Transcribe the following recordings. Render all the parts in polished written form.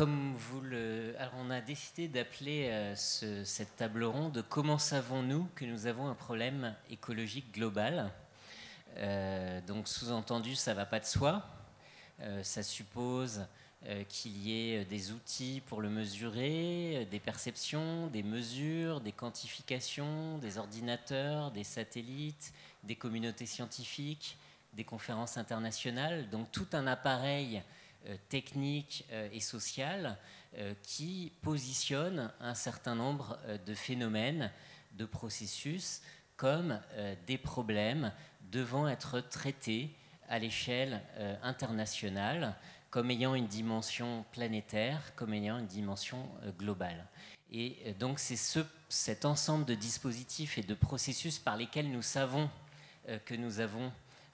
Alors, on a décidé d'appeler cette table ronde « Comment savons-nous que nous avons un problème écologique global ?» Donc, sous-entendu, ça ne va pas de soi. Ça suppose qu'il y ait des outils pour le mesurer, des perceptions, des mesures, des quantifications, des ordinateurs, des satellites, des communautés scientifiques, des conférences internationales. Donc, tout un appareil technique et sociale qui positionne un certain nombre de phénomènes, de processus comme des problèmes devant être traités à l'échelle internationale comme ayant une dimension planétaire, comme ayant une dimension globale. Et donc c'est cet ensemble de dispositifs et de processus par lesquels nous savons que nous avons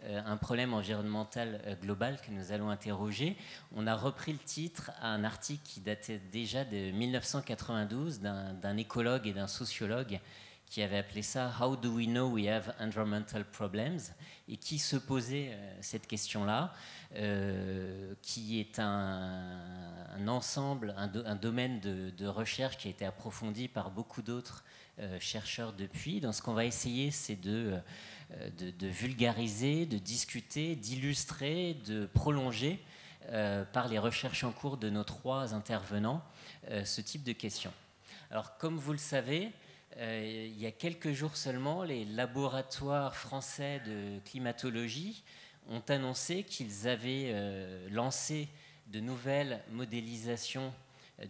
un problème environnemental global que nous allons interroger. On a repris le titre à un article qui datait déjà de 1992 d'un écologue et d'un sociologue qui avait appelé ça « How do we know we have environmental problems ?» et qui se posait cette question-là, qui est un ensemble, un domaine de recherche qui a été approfondi par beaucoup d'autres chercheurs depuis. Donc ce qu'on va essayer, c'est de vulgariser, de discuter, d'illustrer, de prolonger par les recherches en cours de nos trois intervenants ce type de questions. Alors comme vous le savez, il y a quelques jours seulement, les laboratoires français de climatologie ont annoncé qu'ils avaient lancé de nouvelles modélisations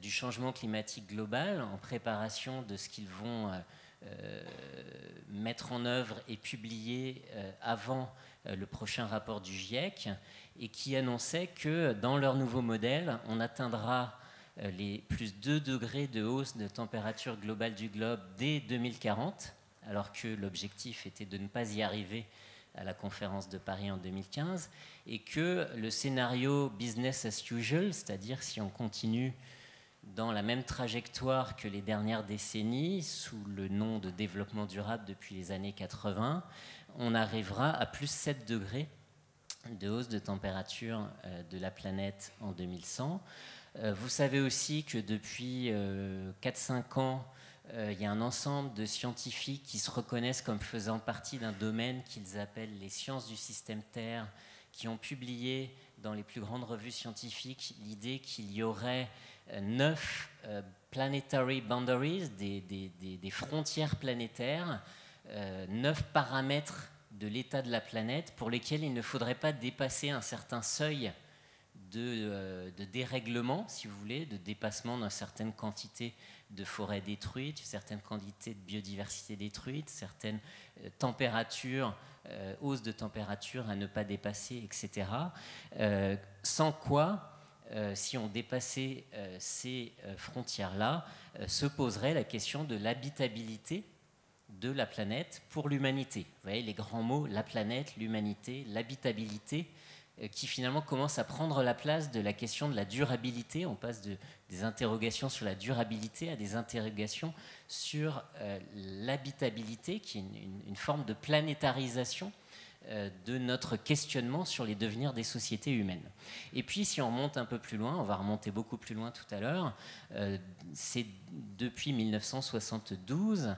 du changement climatique global en préparation de ce qu'ils vont mettre en œuvre et publier avant le prochain rapport du GIEC, et qui annonçaient que dans leur nouveau modèle, on atteindra les plus 2 degrés de hausse de température globale du globe dès 2040, alors que l'objectif était de ne pas y arriver à la conférence de Paris en 2015, et que le scénario business as usual, c'est-à-dire si on continue dans la même trajectoire que les dernières décennies, sous le nom de développement durable depuis les années 80, on arrivera à plus 7 degrés de hausse de température de la planète en 2100. Vous savez aussi que depuis 4-5 ans, il y a un ensemble de scientifiques qui se reconnaissent comme faisant partie d'un domaine qu'ils appellent les sciences du système Terre, qui ont publié dans les plus grandes revues scientifiques l'idée qu'il y aurait 9 planetary boundaries, des frontières planétaires, 9 paramètres de l'état de la planète pour lesquels il ne faudrait pas dépasser un certain seuil de dérèglement, si vous voulez, de dépassement d'une certaine quantité de forêts détruites, une certaine quantité de biodiversité détruite, certaines températures, hausse de température à ne pas dépasser, etc. Sans quoi, si on dépassait ces frontières-là, se poserait la question de l'habitabilité de la planète pour l'humanité. Vous voyez les grands mots, la planète, l'humanité, l'habitabilité, qui finalement commence à prendre la place de la question de la durabilité. On passe des interrogations sur la durabilité à des interrogations sur l'habitabilité, qui est une forme de planétarisation de notre questionnement sur les devenirs des sociétés humaines. Et puis, si on remonte un peu plus loin, on va remonter beaucoup plus loin tout à l'heure, c'est depuis 1972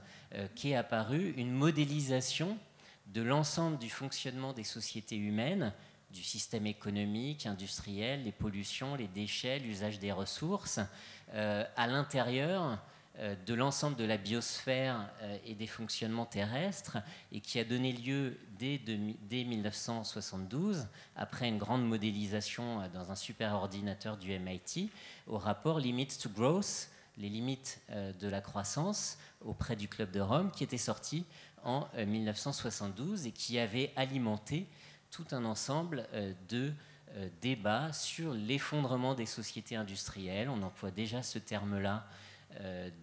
qu'est apparue une modélisation de l'ensemble du fonctionnement des sociétés humaines, du système économique, industriel, les pollutions, les déchets, l'usage des ressources, à l'intérieur de l'ensemble de la biosphère et des fonctionnements terrestres, et qui a donné lieu dès 1972, après une grande modélisation dans un superordinateur du MIT, au rapport Limits to Growth, les limites de la croissance, auprès du Club de Rome, qui était sorti en 1972 et qui avait alimenté tout un ensemble de débats sur l'effondrement des sociétés industrielles. On emploie déjà ce terme-là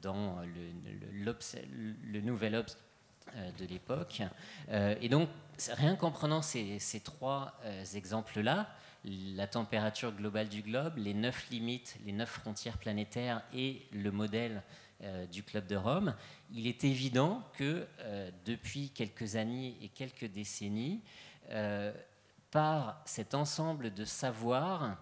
dans le Nouvel Obs de l'époque. Et donc, rien qu'en prenant ces 3 exemples-là, la température globale du globe, les 9 limites, les 9 frontières planétaires et le modèle du Club de Rome, il est évident que depuis quelques années et quelques décennies, par cet ensemble de savoirs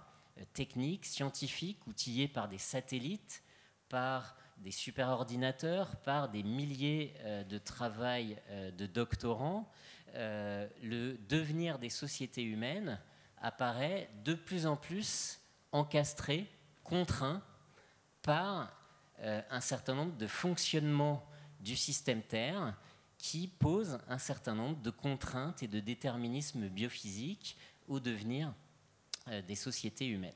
techniques, scientifiques, outillés par des satellites, par des superordinateurs, par des milliers de travail de doctorants, le devenir des sociétés humaines apparaît de plus en plus encastré, contraint par un certain nombre de fonctionnements du système Terre qui posent un certain nombre de contraintes et de déterminismes biophysiques au devenir des sociétés humaines.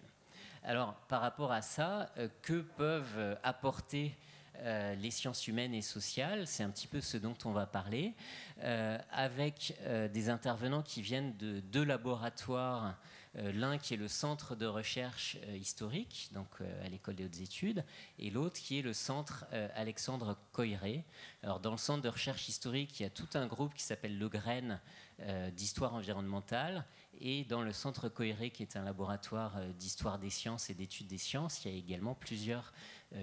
Alors, par rapport à ça, que peuvent apporter les sciences humaines et sociales? C'est un petit peu ce dont on va parler, avec des intervenants qui viennent de deux laboratoires, l'un qui est le centre de recherche historique, donc à l'École des hautes études, et l'autre qui est le centre Alexandre Coiré. Alors, dans le centre de recherche historique, il y a tout un groupe qui s'appelle le GREN d'histoire environnementale, et dans le centre Coiré, qui est un laboratoire d'histoire des sciences et d'études des sciences, il y a également plusieurs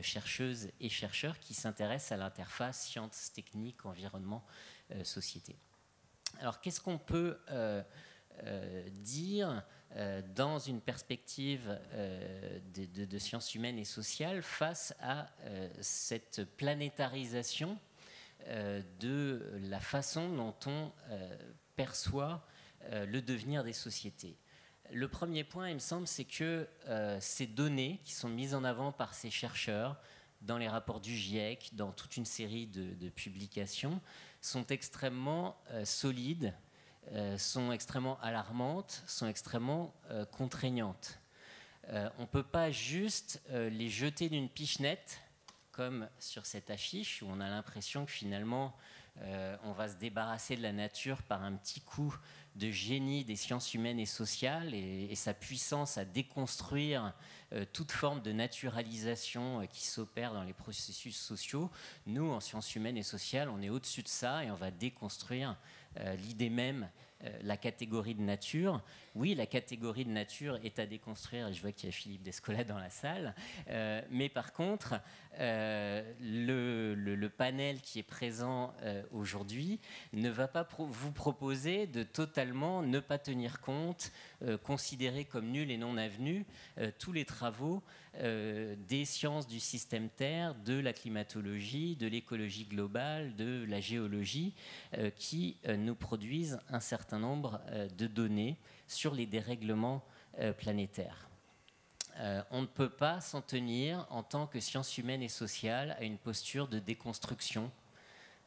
chercheuses et chercheurs qui s'intéressent à l'interface sciences, techniques, environnement, société. Alors, qu'est-ce qu'on peut dire dans une perspective de sciences humaines et sociales face à cette planétarisation de la façon dont on perçoit le devenir des sociétés? Le premier point, il me semble, c'est que ces données qui sont mises en avant par ces chercheurs dans les rapports du GIEC, dans toute une série de publications, sont extrêmement solides, sont extrêmement alarmantes, sont extrêmement contraignantes. On ne peut pas juste les jeter d'une pichenette, comme sur cette affiche, où on a l'impression que finalement, on va se débarrasser de la nature par un petit coup de génie des sciences humaines et sociales et sa puissance à déconstruire toute forme de naturalisation qui s'opère dans les processus sociaux. Nous, en sciences humaines et sociales, on est au-dessus de ça et on va déconstruire l'idée même, la catégorie de nature. Oui, la catégorie de nature est à déconstruire, et je vois qu'il y a Philippe Descola dans la salle, mais par contre, le panel qui est présent aujourd'hui ne va pas vous proposer de totalement ne pas tenir compte, considérer comme nuls et non avenus tous les travaux des sciences du système Terre, de la climatologie, de l'écologie globale, de la géologie, qui nous produisent un certain nombre de données sur les dérèglements planétaires. On ne peut pas s'en tenir en tant que sciences humaines et sociales à une posture de déconstruction,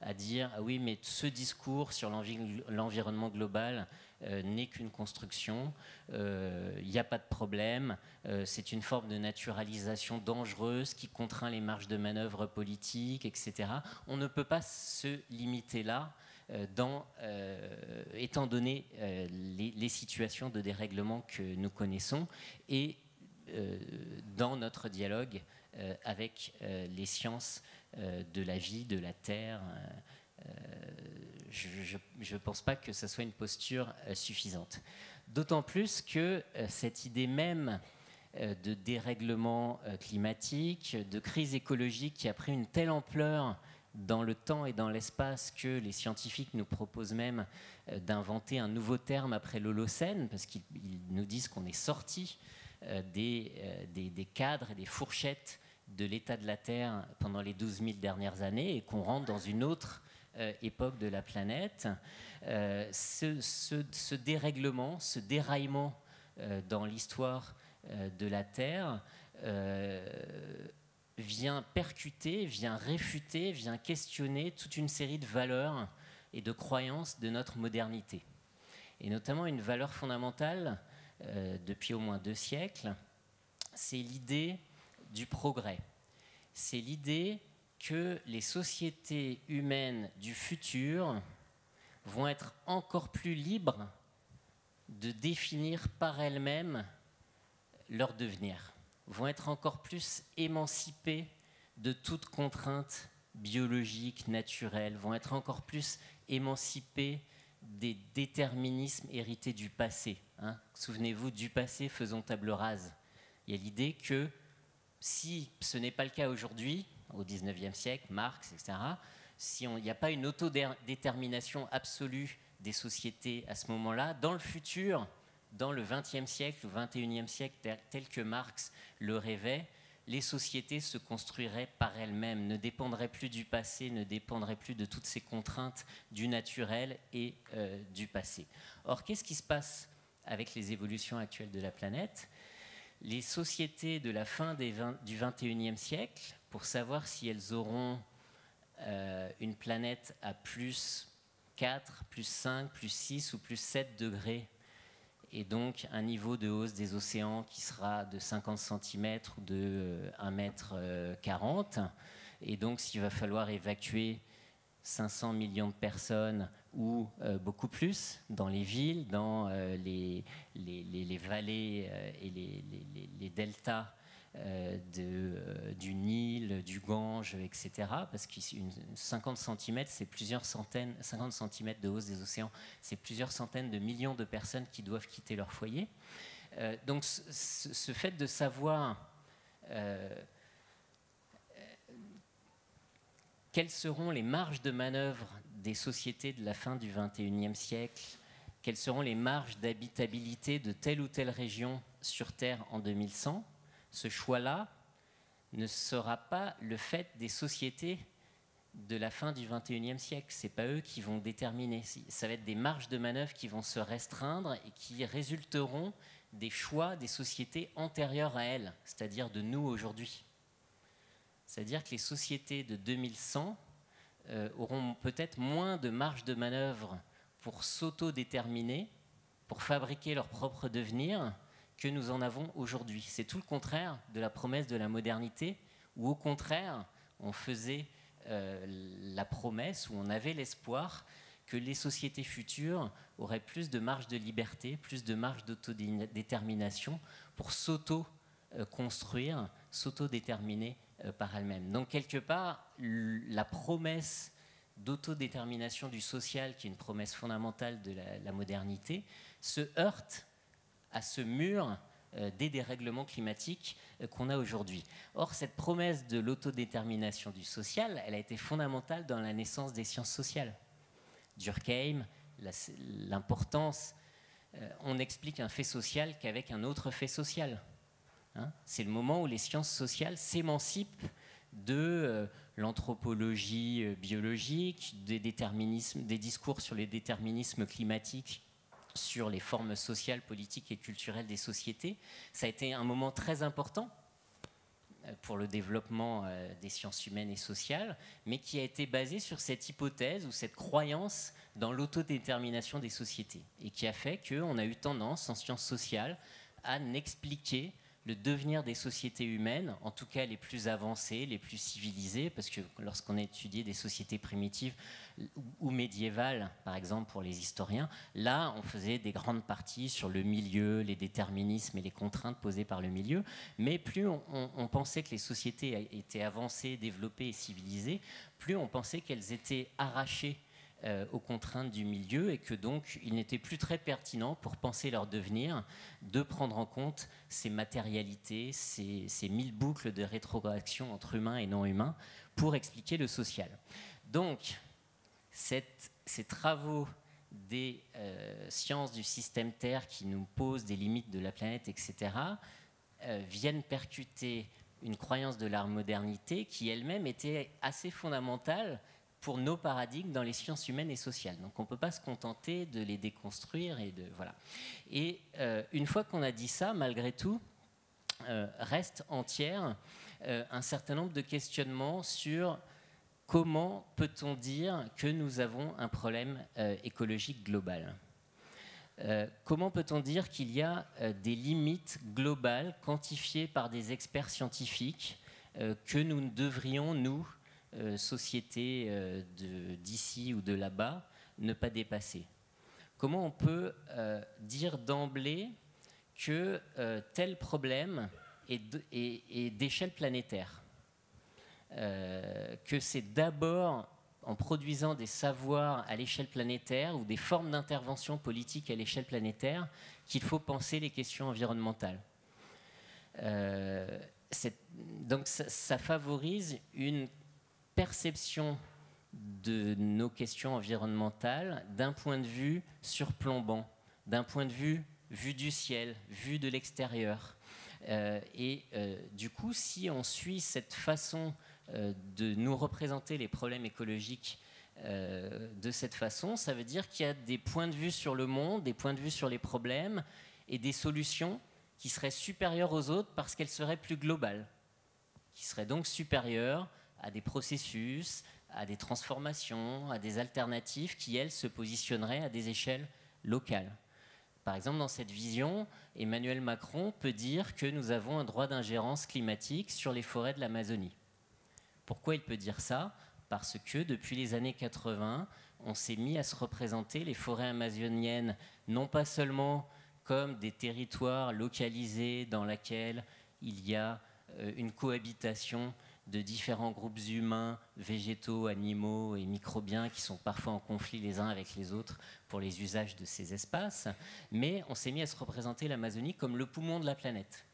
à dire ah oui, mais ce discours sur l'environnement global n'est qu'une construction, il n'y a pas de problème, c'est une forme de naturalisation dangereuse qui contraint les marges de manœuvre politiques, etc. On ne peut pas se limiter là, étant donné les situations de dérèglement que nous connaissons et dans notre dialogue avec les sciences de la vie, de la Terre. Je ne pense pas que ce soit une posture suffisante. D'autant plus que cette idée même de dérèglement climatique, de crise écologique qui a pris une telle ampleur dans le temps et dans l'espace que les scientifiques nous proposent même d'inventer un nouveau terme après l'Holocène, parce qu'ils nous disent qu'on est sorti des cadres et des fourchettes de l'état de la Terre pendant les 12 000 dernières années et qu'on rentre dans une autre époque de la planète. Ce dérèglement, ce déraillement dans l'histoire de la Terre vient percuter, vient réfuter, vient questionner toute une série de valeurs et de croyances de notre modernité. Et notamment une valeur fondamentale depuis au moins 2 siècles, c'est l'idée du progrès. C'est l'idée que les sociétés humaines du futur vont être encore plus libres de définir par elles-mêmes leur devenir, vont être encore plus émancipées de toute contrainte biologique, naturelle, vont être encore plus émancipées des déterminismes hérités du passé. Souvenez-vous, du passé, faisons table rase. Il y a l'idée que si ce n'est pas le cas aujourd'hui, au XIXe siècle, Marx, etc., si il n'y a pas une autodétermination absolue des sociétés à ce moment-là, dans le futur, dans le XXe siècle ou XXIe siècle, tel que Marx le rêvait, les sociétés se construiraient par elles-mêmes, ne dépendraient plus du passé, ne dépendraient plus de toutes ces contraintes du naturel et du passé. Or, qu'est-ce qui se passe avec les évolutions actuelles de la planète? Les sociétés de la fin du XXIe siècle, pour savoir si elles auront une planète à plus 4, plus 5, plus 6 ou plus 7 degrés, et donc un niveau de hausse des océans qui sera de 50 cm ou de 1,40 m. Et donc s'il va falloir évacuer 500 millions de personnes ou beaucoup plus dans les villes, dans les vallées et les deltas du Nil, du Gange, etc. Parce que 50 cm, c'est plusieurs centaines, 50 cm de hausse des océans, c'est plusieurs centaines de millions de personnes qui doivent quitter leur foyer. Donc ce fait de savoir quelles seront les marges de manœuvre des sociétés de la fin du XXIe siècle, quelles seront les marges d'habitabilité de telle ou telle région sur Terre en 2100, ce choix-là ne sera pas le fait des sociétés de la fin du XXIe siècle. Ce n'est pas eux qui vont déterminer. Ça va être des marges de manœuvre qui vont se restreindre et qui résulteront des choix des sociétés antérieures à elles, c'est-à-dire de nous aujourd'hui. C'est-à-dire que les sociétés de 2100 auront peut-être moins de marge de manœuvre pour s'auto-déterminer, pour fabriquer leur propre devenir, que nous en avons aujourd'hui. C'est tout le contraire de la promesse de la modernité, où au contraire, on faisait la promesse, où on avait l'espoir que les sociétés futures auraient plus de marge de liberté, plus de marge d'autodétermination pour s'auto-construire, s'auto-déterminer par elles-mêmes. Donc quelque part, la promesse d'autodétermination du social, qui est une promesse fondamentale de la modernité, se heurte à ce mur des dérèglements climatiques qu'on a aujourd'hui. Or, cette promesse de l'autodétermination du social, elle a été fondamentale dans la naissance des sciences sociales. Durkheim, l'importance, on explique un fait social qu'avec un autre fait social. C'est le moment où les sciences sociales s'émancipent de l'anthropologie biologique, des discours sur les déterminismes climatiques, sur les formes sociales, politiques et culturelles des sociétés. Ça a été un moment très important pour le développement des sciences humaines et sociales, mais qui a été basé sur cette hypothèse ou cette croyance dans l'autodétermination des sociétés, et qui a fait qu'on a eu tendance en sciences sociales à n'expliquer le devenir des sociétés humaines, en tout cas les plus avancées, les plus civilisées, parce que lorsqu'on a étudié des sociétés primitives ou médiévales, par exemple pour les historiens, là on faisait des grandes parties sur le milieu, les déterminismes et les contraintes posées par le milieu, mais plus on pensait que les sociétés étaient avancées, développées et civilisées, plus on pensait qu'elles étaient arrachées aux contraintes du milieu, et que donc il n'était plus très pertinent pour penser leur devenir de prendre en compte ces matérialités, ces mille boucles de rétroaction entre humains et non humains pour expliquer le social. Donc ces travaux des sciences du système Terre qui nous posent des limites de la planète, etc., viennent percuter une croyance de la modernité qui elle-même était assez fondamentale pour nos paradigmes dans les sciences humaines et sociales. Donc on ne peut pas se contenter de les déconstruire. Et une fois qu'on a dit ça, malgré tout, reste entière un certain nombre de questionnements sur comment peut-on dire que nous avons un problème écologique global. Comment peut-on dire qu'il y a des limites globales quantifiées par des experts scientifiques que nous devrions, nous, société d'ici ou de là-bas, ne pas dépasser? Comment on peut dire d'emblée que tel problème est d'échelle planétaire, que c'est d'abord en produisant des savoirs à l'échelle planétaire ou des formes d'intervention politique à l'échelle planétaire qu'il faut penser les questions environnementales? Donc ça favorise une perception de nos questions environnementales d'un point de vue surplombant, d'un point de vue vue du ciel, vue de l'extérieur. Du coup, si on suit cette façon de nous représenter les problèmes écologiques de cette façon, ça veut dire qu'il y a des points de vue sur le monde, des points de vue sur les problèmes et des solutions qui seraient supérieures aux autres parce qu'elles seraient plus globales, qui seraient donc supérieures à des processus, à des transformations, à des alternatives qui, elles, se positionneraient à des échelles locales. Par exemple, dans cette vision, Emmanuel Macron peut dire que nous avons un droit d'ingérence climatique sur les forêts de l'Amazonie. Pourquoi il peut dire ça ? Parce que depuis les années 80, on s'est mis à se représenter les forêts amazoniennes non pas seulement comme des territoires localisés dans lesquels il y a une cohabitation de différents groupes humains, végétaux, animaux et microbiens qui sont parfois en conflit les uns avec les autres pour les usages de ces espaces, mais on s'est mis à se représenter l'Amazonie comme le poumon de la planète.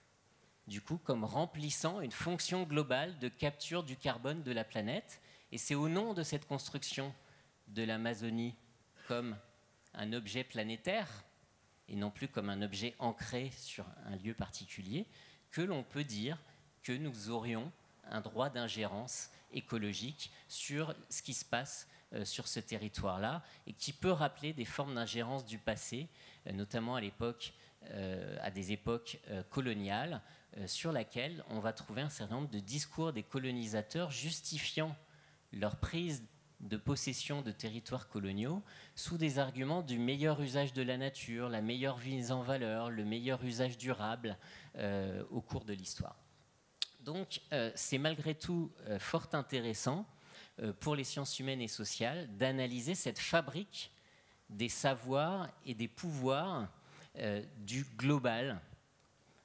Du coup, comme remplissant une fonction globale de capture du carbone de la planète. Et c'est au nom de cette construction de l'Amazonie comme un objet planétaire, et non plus comme un objet ancré sur un lieu particulier, que l'on peut dire que nous aurions un droit d'ingérence écologique sur ce qui se passe sur ce territoire-là, et qui peut rappeler des formes d'ingérence du passé, notamment à des époques coloniales, sur laquelle on va trouver un certain nombre de discours des colonisateurs justifiant leur prise de possession de territoires coloniaux sous des arguments du meilleur usage de la nature, la meilleure mise en valeur, le meilleur usage durable au cours de l'histoire. Donc c'est malgré tout fort intéressant pour les sciences humaines et sociales d'analyser cette fabrique des savoirs et des pouvoirs du global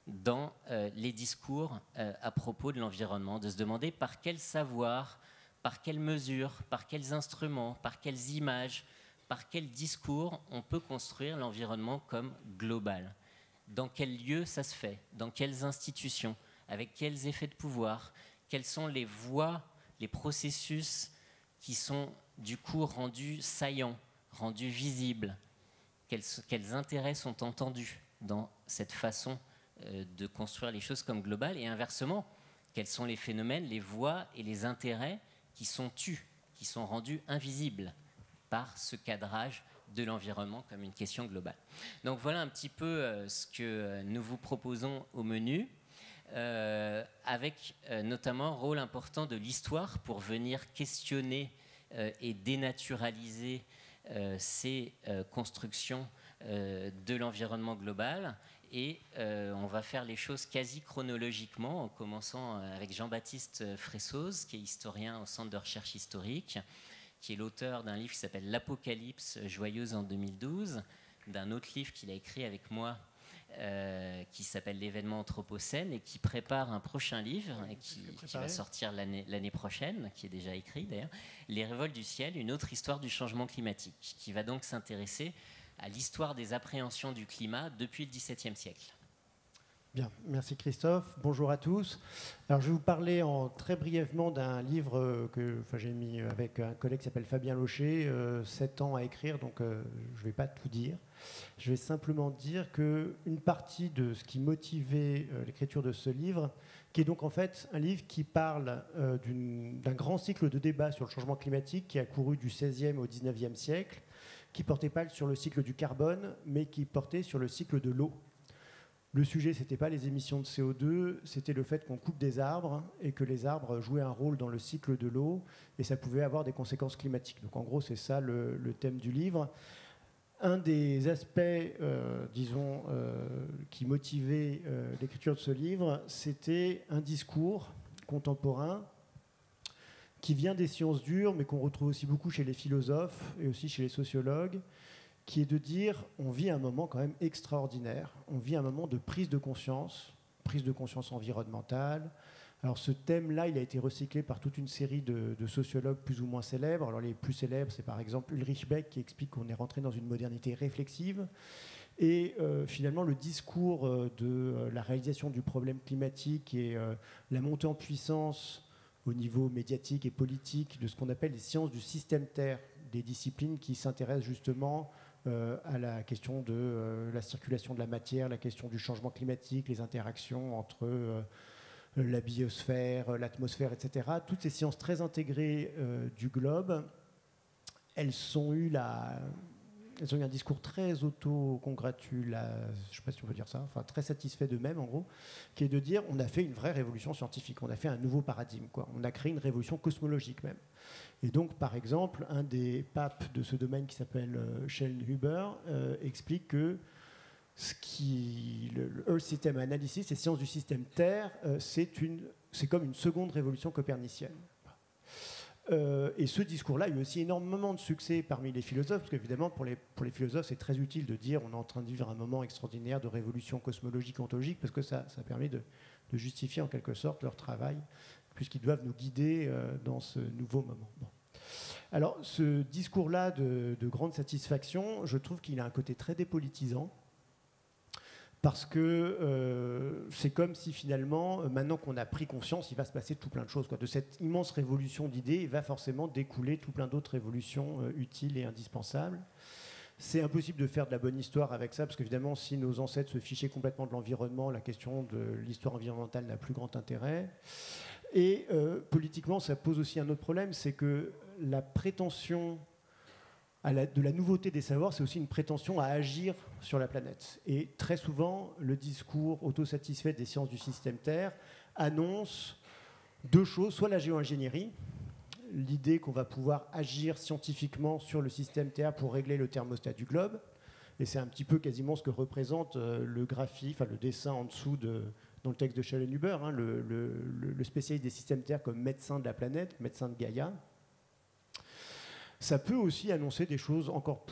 dans les discours à propos de l'environnement, de se demander par quel savoir, par quelles mesures, par quels instruments, par quelles images, par quel discours on peut construire l'environnement comme global. Dans quel lieu ça se fait, dans quelles institutions, avec quels effets de pouvoir, quelles sont les voies, les processus qui sont du coup rendus saillants, rendus visibles, quels intérêts sont entendus dans cette façon de construire les choses comme globales, et inversement, quels sont les phénomènes, les voies et les intérêts qui sont tus, qui sont rendus invisibles par ce cadrage de l'environnement comme une question globale. Donc voilà un petit peu ce que nous vous proposons au menu, avec notamment un rôle important de l'histoire pour venir questionner et dénaturaliser ces constructions de l'environnement global. Et on va faire les choses quasi chronologiquement, en commençant avec Jean-Baptiste Fressoz, qui est historien au Centre de recherche historique, qui est l'auteur d'un livre qui s'appelle L'Apocalypse joyeuse en 2012, d'un autre livre qu'il a écrit avec moi qui s'appelle L'événement anthropocène, et qui prépare un prochain livre qui va sortir l'année prochaine, qui est déjà écrit d'ailleurs, Les révoltes du ciel, une autre histoire du changement climatique, qui va donc s'intéresser à l'histoire des appréhensions du climat depuis le XVIIe siècle. Bien, merci Christophe. Bonjour à tous. Alors, je vais vous parler très brièvement d'un livre que j'ai mis avec un collègue qui s'appelle Fabien Locher, 7 ans à écrire, donc je ne vais pas tout dire. Je vais simplement dire qu'une partie de ce qui motivait l'écriture de ce livre, qui est donc en fait un livre qui parle d'un grand cycle de débat sur le changement climatique qui a couru du XVIe au XIXe siècle, qui ne portait pas sur le cycle du carbone, mais qui portait sur le cycle de l'eau. Le sujet, ce n'était pas les émissions de CO2, c'était le fait qu'on coupe des arbres et que les arbres jouaient un rôle dans le cycle de l'eau, et ça pouvait avoir des conséquences climatiques. Donc en gros, c'est ça le thème du livre. Un des aspects, qui motivait l'écriture de ce livre, c'était un discours contemporain qui vient des sciences dures, mais qu'on retrouve aussi beaucoup chez les philosophes et aussi chez les sociologues, qui est de dire on vit un moment quand même extraordinaire, on vit un moment de prise de conscience environnementale. Alors ce thème-là, il a été recyclé par toute une série de sociologues plus ou moins célèbres. Alors les plus célèbres, c'est par exemple Ulrich Beck qui explique qu'on est rentré dans une modernité réflexive. Et finalement, le discours de la réalisation du problème climatique et la montée en puissance au niveau médiatique et politique de ce qu'on appelle les sciences du système Terre, des disciplines qui s'intéressent justement à la question de la circulation de la matière, la question du changement climatique, les interactions entre la biosphère, l'atmosphère, etc. Toutes ces sciences très intégrées du globe, elles ont eu un discours très auto-congratulateur, je ne sais pas si on peut dire ça, enfin très satisfait d'eux-mêmes en gros, qui est de dire on a fait une vraie révolution scientifique, on a fait un nouveau paradigme, quoi. On a créé une révolution cosmologique même. Et donc par exemple, un des papes de ce domaine qui s'appelle Schellnhuber explique que le Earth System Analysis, les sciences du système Terre, c'est comme une seconde révolution copernicienne. Et ce discours-là a eu aussi énormément de succès parmi les philosophes, parce qu'évidemment, pour les philosophes, c'est très utile de dire on est en train de vivre un moment extraordinaire de révolution cosmologique, ontologique, parce que ça permet de justifier en quelque sorte leur travail, puisqu'ils doivent nous guider dans ce nouveau moment. Bon. Alors, ce discours-là de grande satisfaction, je trouve qu'il a un côté très dépolitisant, parce que c'est comme si finalement, maintenant qu'on a pris conscience, il va se passer tout plein de choses, quoi. De cette immense révolution d'idées, il va forcément découler tout plein d'autres révolutions utiles et indispensables. C'est impossible de faire de la bonne histoire avec ça, parce qu'évidemment, si nos ancêtres se fichaient complètement de l'environnement, la question de l'histoire environnementale n'a plus grand intérêt. Et politiquement, ça pose aussi un autre problème, c'est que la prétention de la nouveauté des savoirs, c'est aussi une prétention à agir sur la planète. Et très souvent, le discours autosatisfait des sciences du système Terre annonce deux choses, soit la géo-ingénierie, l'idée qu'on va pouvoir agir scientifiquement sur le système Terre pour régler le thermostat du globe, et c'est un petit peu quasiment ce que représente le dessin en dessous dans le texte de Schellnhuber, hein, le spécialiste des systèmes Terre comme médecin de la planète, médecin de Gaïa. Ça peut aussi annoncer des choses encore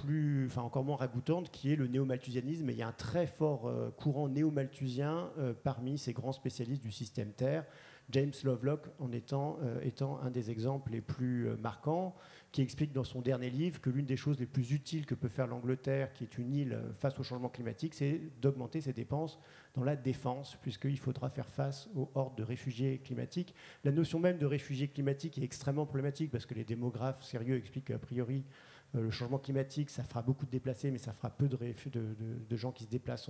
moins ragoûtantes, qui est le néo-malthusianisme. Et il y a un très fort courant néo-malthusien parmi ces grands spécialistes du système Terre. James Lovelock en étant un des exemples les plus marquants, qui explique dans son dernier livre que l'une des choses les plus utiles que peut faire l'Angleterre, qui est une île face au changement climatique, c'est d'augmenter ses dépenses dans la défense, puisqu'il faudra faire face aux hordes de réfugiés climatiques. La notion même de réfugiés climatiques est extrêmement problématique, parce que les démographes sérieux expliquent qu'a priori, le changement climatique, ça fera beaucoup de déplacés, mais ça fera peu de gens qui se déplacent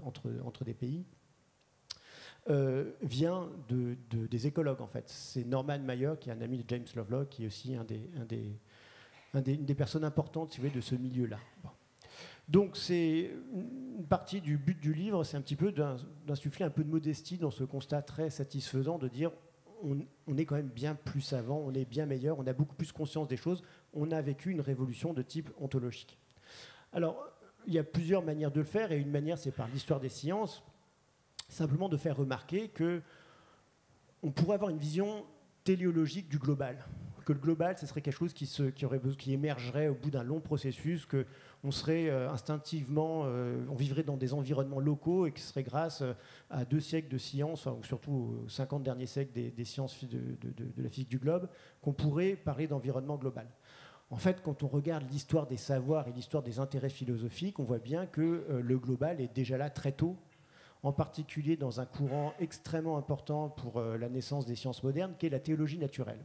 entre des pays. Vient des écologues, en fait. C'est Norman Maier, qui est un ami de James Lovelock, qui est aussi une des personnes importantes, si vous voulez, de ce milieu-là. Bon. Donc, c'est une partie du but du livre, c'est un petit peu d'insuffler un peu de modestie dans ce constat très satisfaisant de dire on est quand même bien plus savant, on est bien meilleur, on a beaucoup plus conscience des choses, on a vécu une révolution de type ontologique. Alors, il y a plusieurs manières de le faire, et une manière, c'est par l'histoire des sciences, simplement de faire remarquer qu'on pourrait avoir une vision téléologique du global. Que le global, ce serait quelque chose qui émergerait au bout d'un long processus, qu'on serait instinctivement, on vivrait dans des environnements locaux, et que ce serait grâce à 2 siècles de sciences, ou surtout aux 50 derniers siècles des sciences de la physique du globe, qu'on pourrait parler d'environnement global. En fait, quand on regarde l'histoire des savoirs et l'histoire des intérêts philosophiques, on voit bien que le global est déjà là très tôt, en particulier dans un courant extrêmement important pour la naissance des sciences modernes, qui est la théologie naturelle.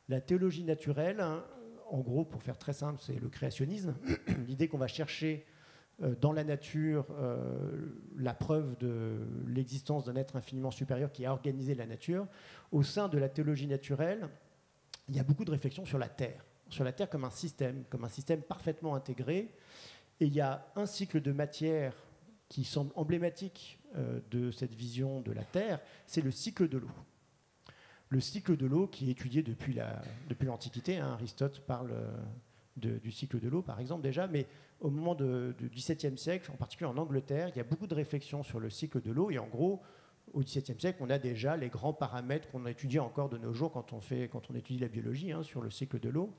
La théologie naturelle, hein, en gros, pour faire très simple, c'est le créationnisme, l'idée qu'on va chercher dans la nature la preuve de l'existence d'un être infiniment supérieur qui a organisé la nature. Au sein de la théologie naturelle, il y a beaucoup de réflexions sur la Terre comme un système parfaitement intégré, et il y a un cycle de matière qui semble emblématique de cette vision de la Terre, c'est le cycle de l'eau. Le cycle de l'eau qui est étudié depuis l'Antiquité, hein, Aristote parle du cycle de l'eau par exemple déjà, mais au moment du XVIIe siècle, en particulier en Angleterre, il y a beaucoup de réflexions sur le cycle de l'eau, et en gros, au XVIIe siècle, on a déjà les grands paramètres qu'on étudie encore de nos jours quand on étudie la biologie, hein, sur le cycle de l'eau.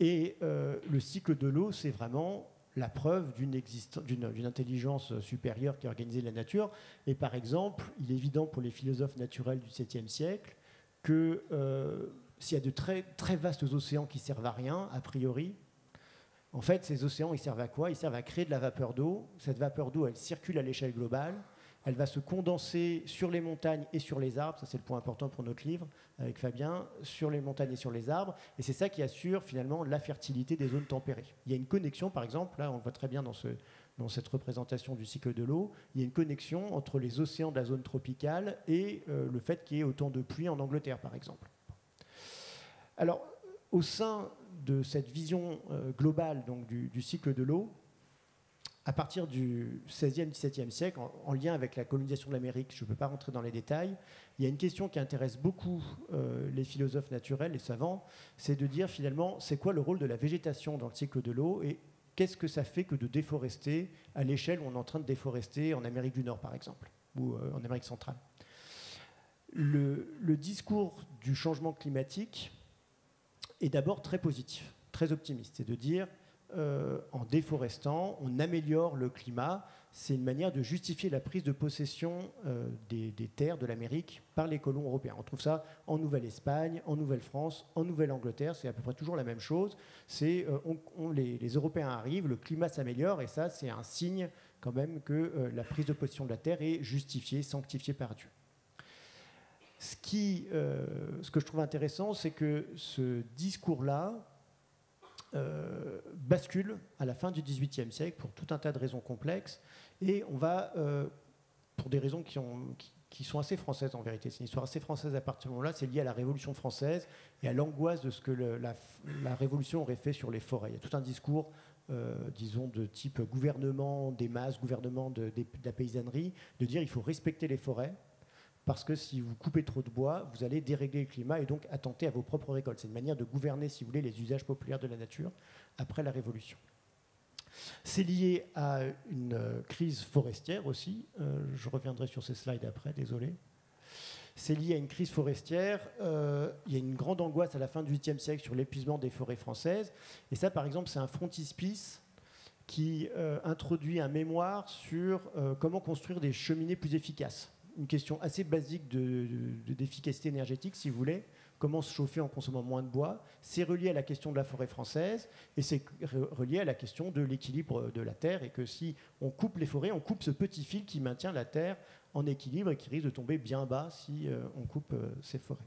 Et le cycle de l'eau, c'est vraiment la preuve d'une intelligence supérieure qui a organisé la nature. Et par exemple, il est évident pour les philosophes naturels du VIIe siècle que s'il y a de très, très vastes océans qui servent à rien, a priori, en fait, ces océans, ils servent à quoi? Ils servent à créer de la vapeur d'eau. Cette vapeur d'eau, elle circule à l'échelle globale, elle va se condenser sur les montagnes et sur les arbres, ça c'est le point important pour notre livre avec Fabien, sur les montagnes et sur les arbres, et c'est ça qui assure finalement la fertilité des zones tempérées. Il y a une connexion, par exemple, là on le voit très bien dans cette représentation du cycle de l'eau, il y a une connexion entre les océans de la zone tropicale et le fait qu'il y ait autant de pluie en Angleterre, par exemple. Alors, au sein de cette vision globale donc, du cycle de l'eau, à partir du XVIe, XVIIe siècle, en lien avec la colonisation de l'Amérique, je ne peux pas rentrer dans les détails, il y a une question qui intéresse beaucoup les philosophes naturels, les savants, c'est de dire finalement, c'est quoi le rôle de la végétation dans le cycle de l'eau et qu'est-ce que ça fait que de déforester à l'échelle où on est en train de déforester en Amérique du Nord, par exemple, ou en Amérique centrale. Le discours du changement climatique est d'abord très positif, très optimiste. C'est de dire, en déforestant, on améliore le climat. C'est une manière de justifier la prise de possession des terres de l'Amérique par les colons européens. On trouve ça en Nouvelle-Espagne, en Nouvelle-France, en Nouvelle-Angleterre. C'est à peu près toujours la même chose. C'est, les Européens arrivent, le climat s'améliore, et ça, c'est un signe quand même que la prise de possession de la terre est justifiée, sanctifiée par Dieu. Ce que je trouve intéressant, c'est que ce discours-là bascule à la fin du XVIIIe siècle pour tout un tas de raisons complexes, et on va, pour des raisons qui sont assez françaises en vérité, c'est une histoire assez française à partir de ce moment-là, c'est lié à la Révolution française et à l'angoisse de ce que la Révolution aurait fait sur les forêts. Il y a tout un discours, disons, de type gouvernement des masses, gouvernement de la paysannerie, de dire il faut respecter les forêts, parce que si vous coupez trop de bois, vous allez dérégler le climat et donc attenter à vos propres récoltes. C'est une manière de gouverner, si vous voulez, les usages populaires de la nature après la Révolution. C'est lié à une crise forestière aussi. Je reviendrai sur ces slides après, désolé. C'est lié à une crise forestière. Il y a une grande angoisse à la fin du XVIIIe siècle sur l'épuisement des forêts françaises. Et ça, par exemple, c'est un frontispice qui introduit un mémoire sur comment construire des cheminées plus efficaces. Une question assez basique d'efficacité énergétique, si vous voulez. Comment se chauffer en consommant moins de bois. C'est relié à la question de la forêt française et c'est relié à la question de l'équilibre de la Terre, et que si on coupe les forêts, on coupe ce petit fil qui maintient la Terre en équilibre et qui risque de tomber bien bas si on coupe ces forêts.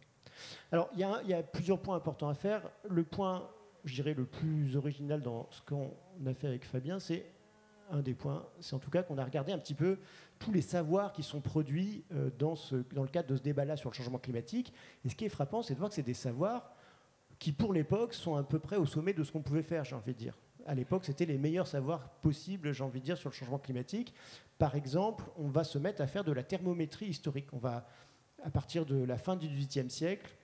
Alors, il y a plusieurs points importants à faire. Le point, je dirais, le plus original dans ce qu'on a fait avec Fabien, c'est un des points, c'est en tout cas qu'on a regardé un petit peu tous les savoirs qui sont produits dans le cadre de ce débat-là sur le changement climatique. Et ce qui est frappant, c'est de voir que c'est des savoirs qui, pour l'époque, sont à peu près au sommet de ce qu'on pouvait faire, j'ai envie de dire. À l'époque, c'était les meilleurs savoirs possibles, j'ai envie de dire, sur le changement climatique. Par exemple, on va se mettre à faire de la thermométrie historique. On va, à partir de la fin du XVIIIe siècle,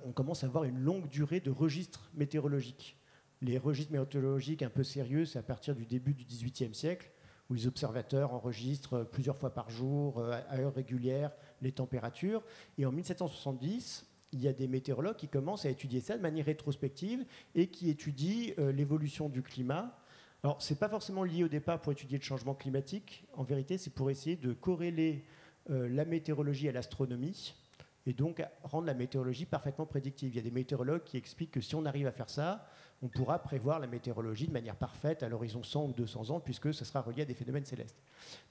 on commence à avoir une longue durée de registres météorologiques. Les registres météorologiques un peu sérieux, c'est à partir du début du XVIIIe siècle, où les observateurs enregistrent plusieurs fois par jour, à heure régulière, les températures. Et en 1770, il y a des météorologues qui commencent à étudier ça de manière rétrospective et qui étudient l'évolution du climat. Alors, ce n'est pas forcément lié au départ pour étudier le changement climatique. En vérité, c'est pour essayer de corréler la météorologie à l'astronomie et donc rendre la météorologie parfaitement prédictive. Il y a des météorologues qui expliquent que si on arrive à faire ça, on pourra prévoir la météorologie de manière parfaite à l'horizon 100 ou 200 ans, puisque ça sera relié à des phénomènes célestes.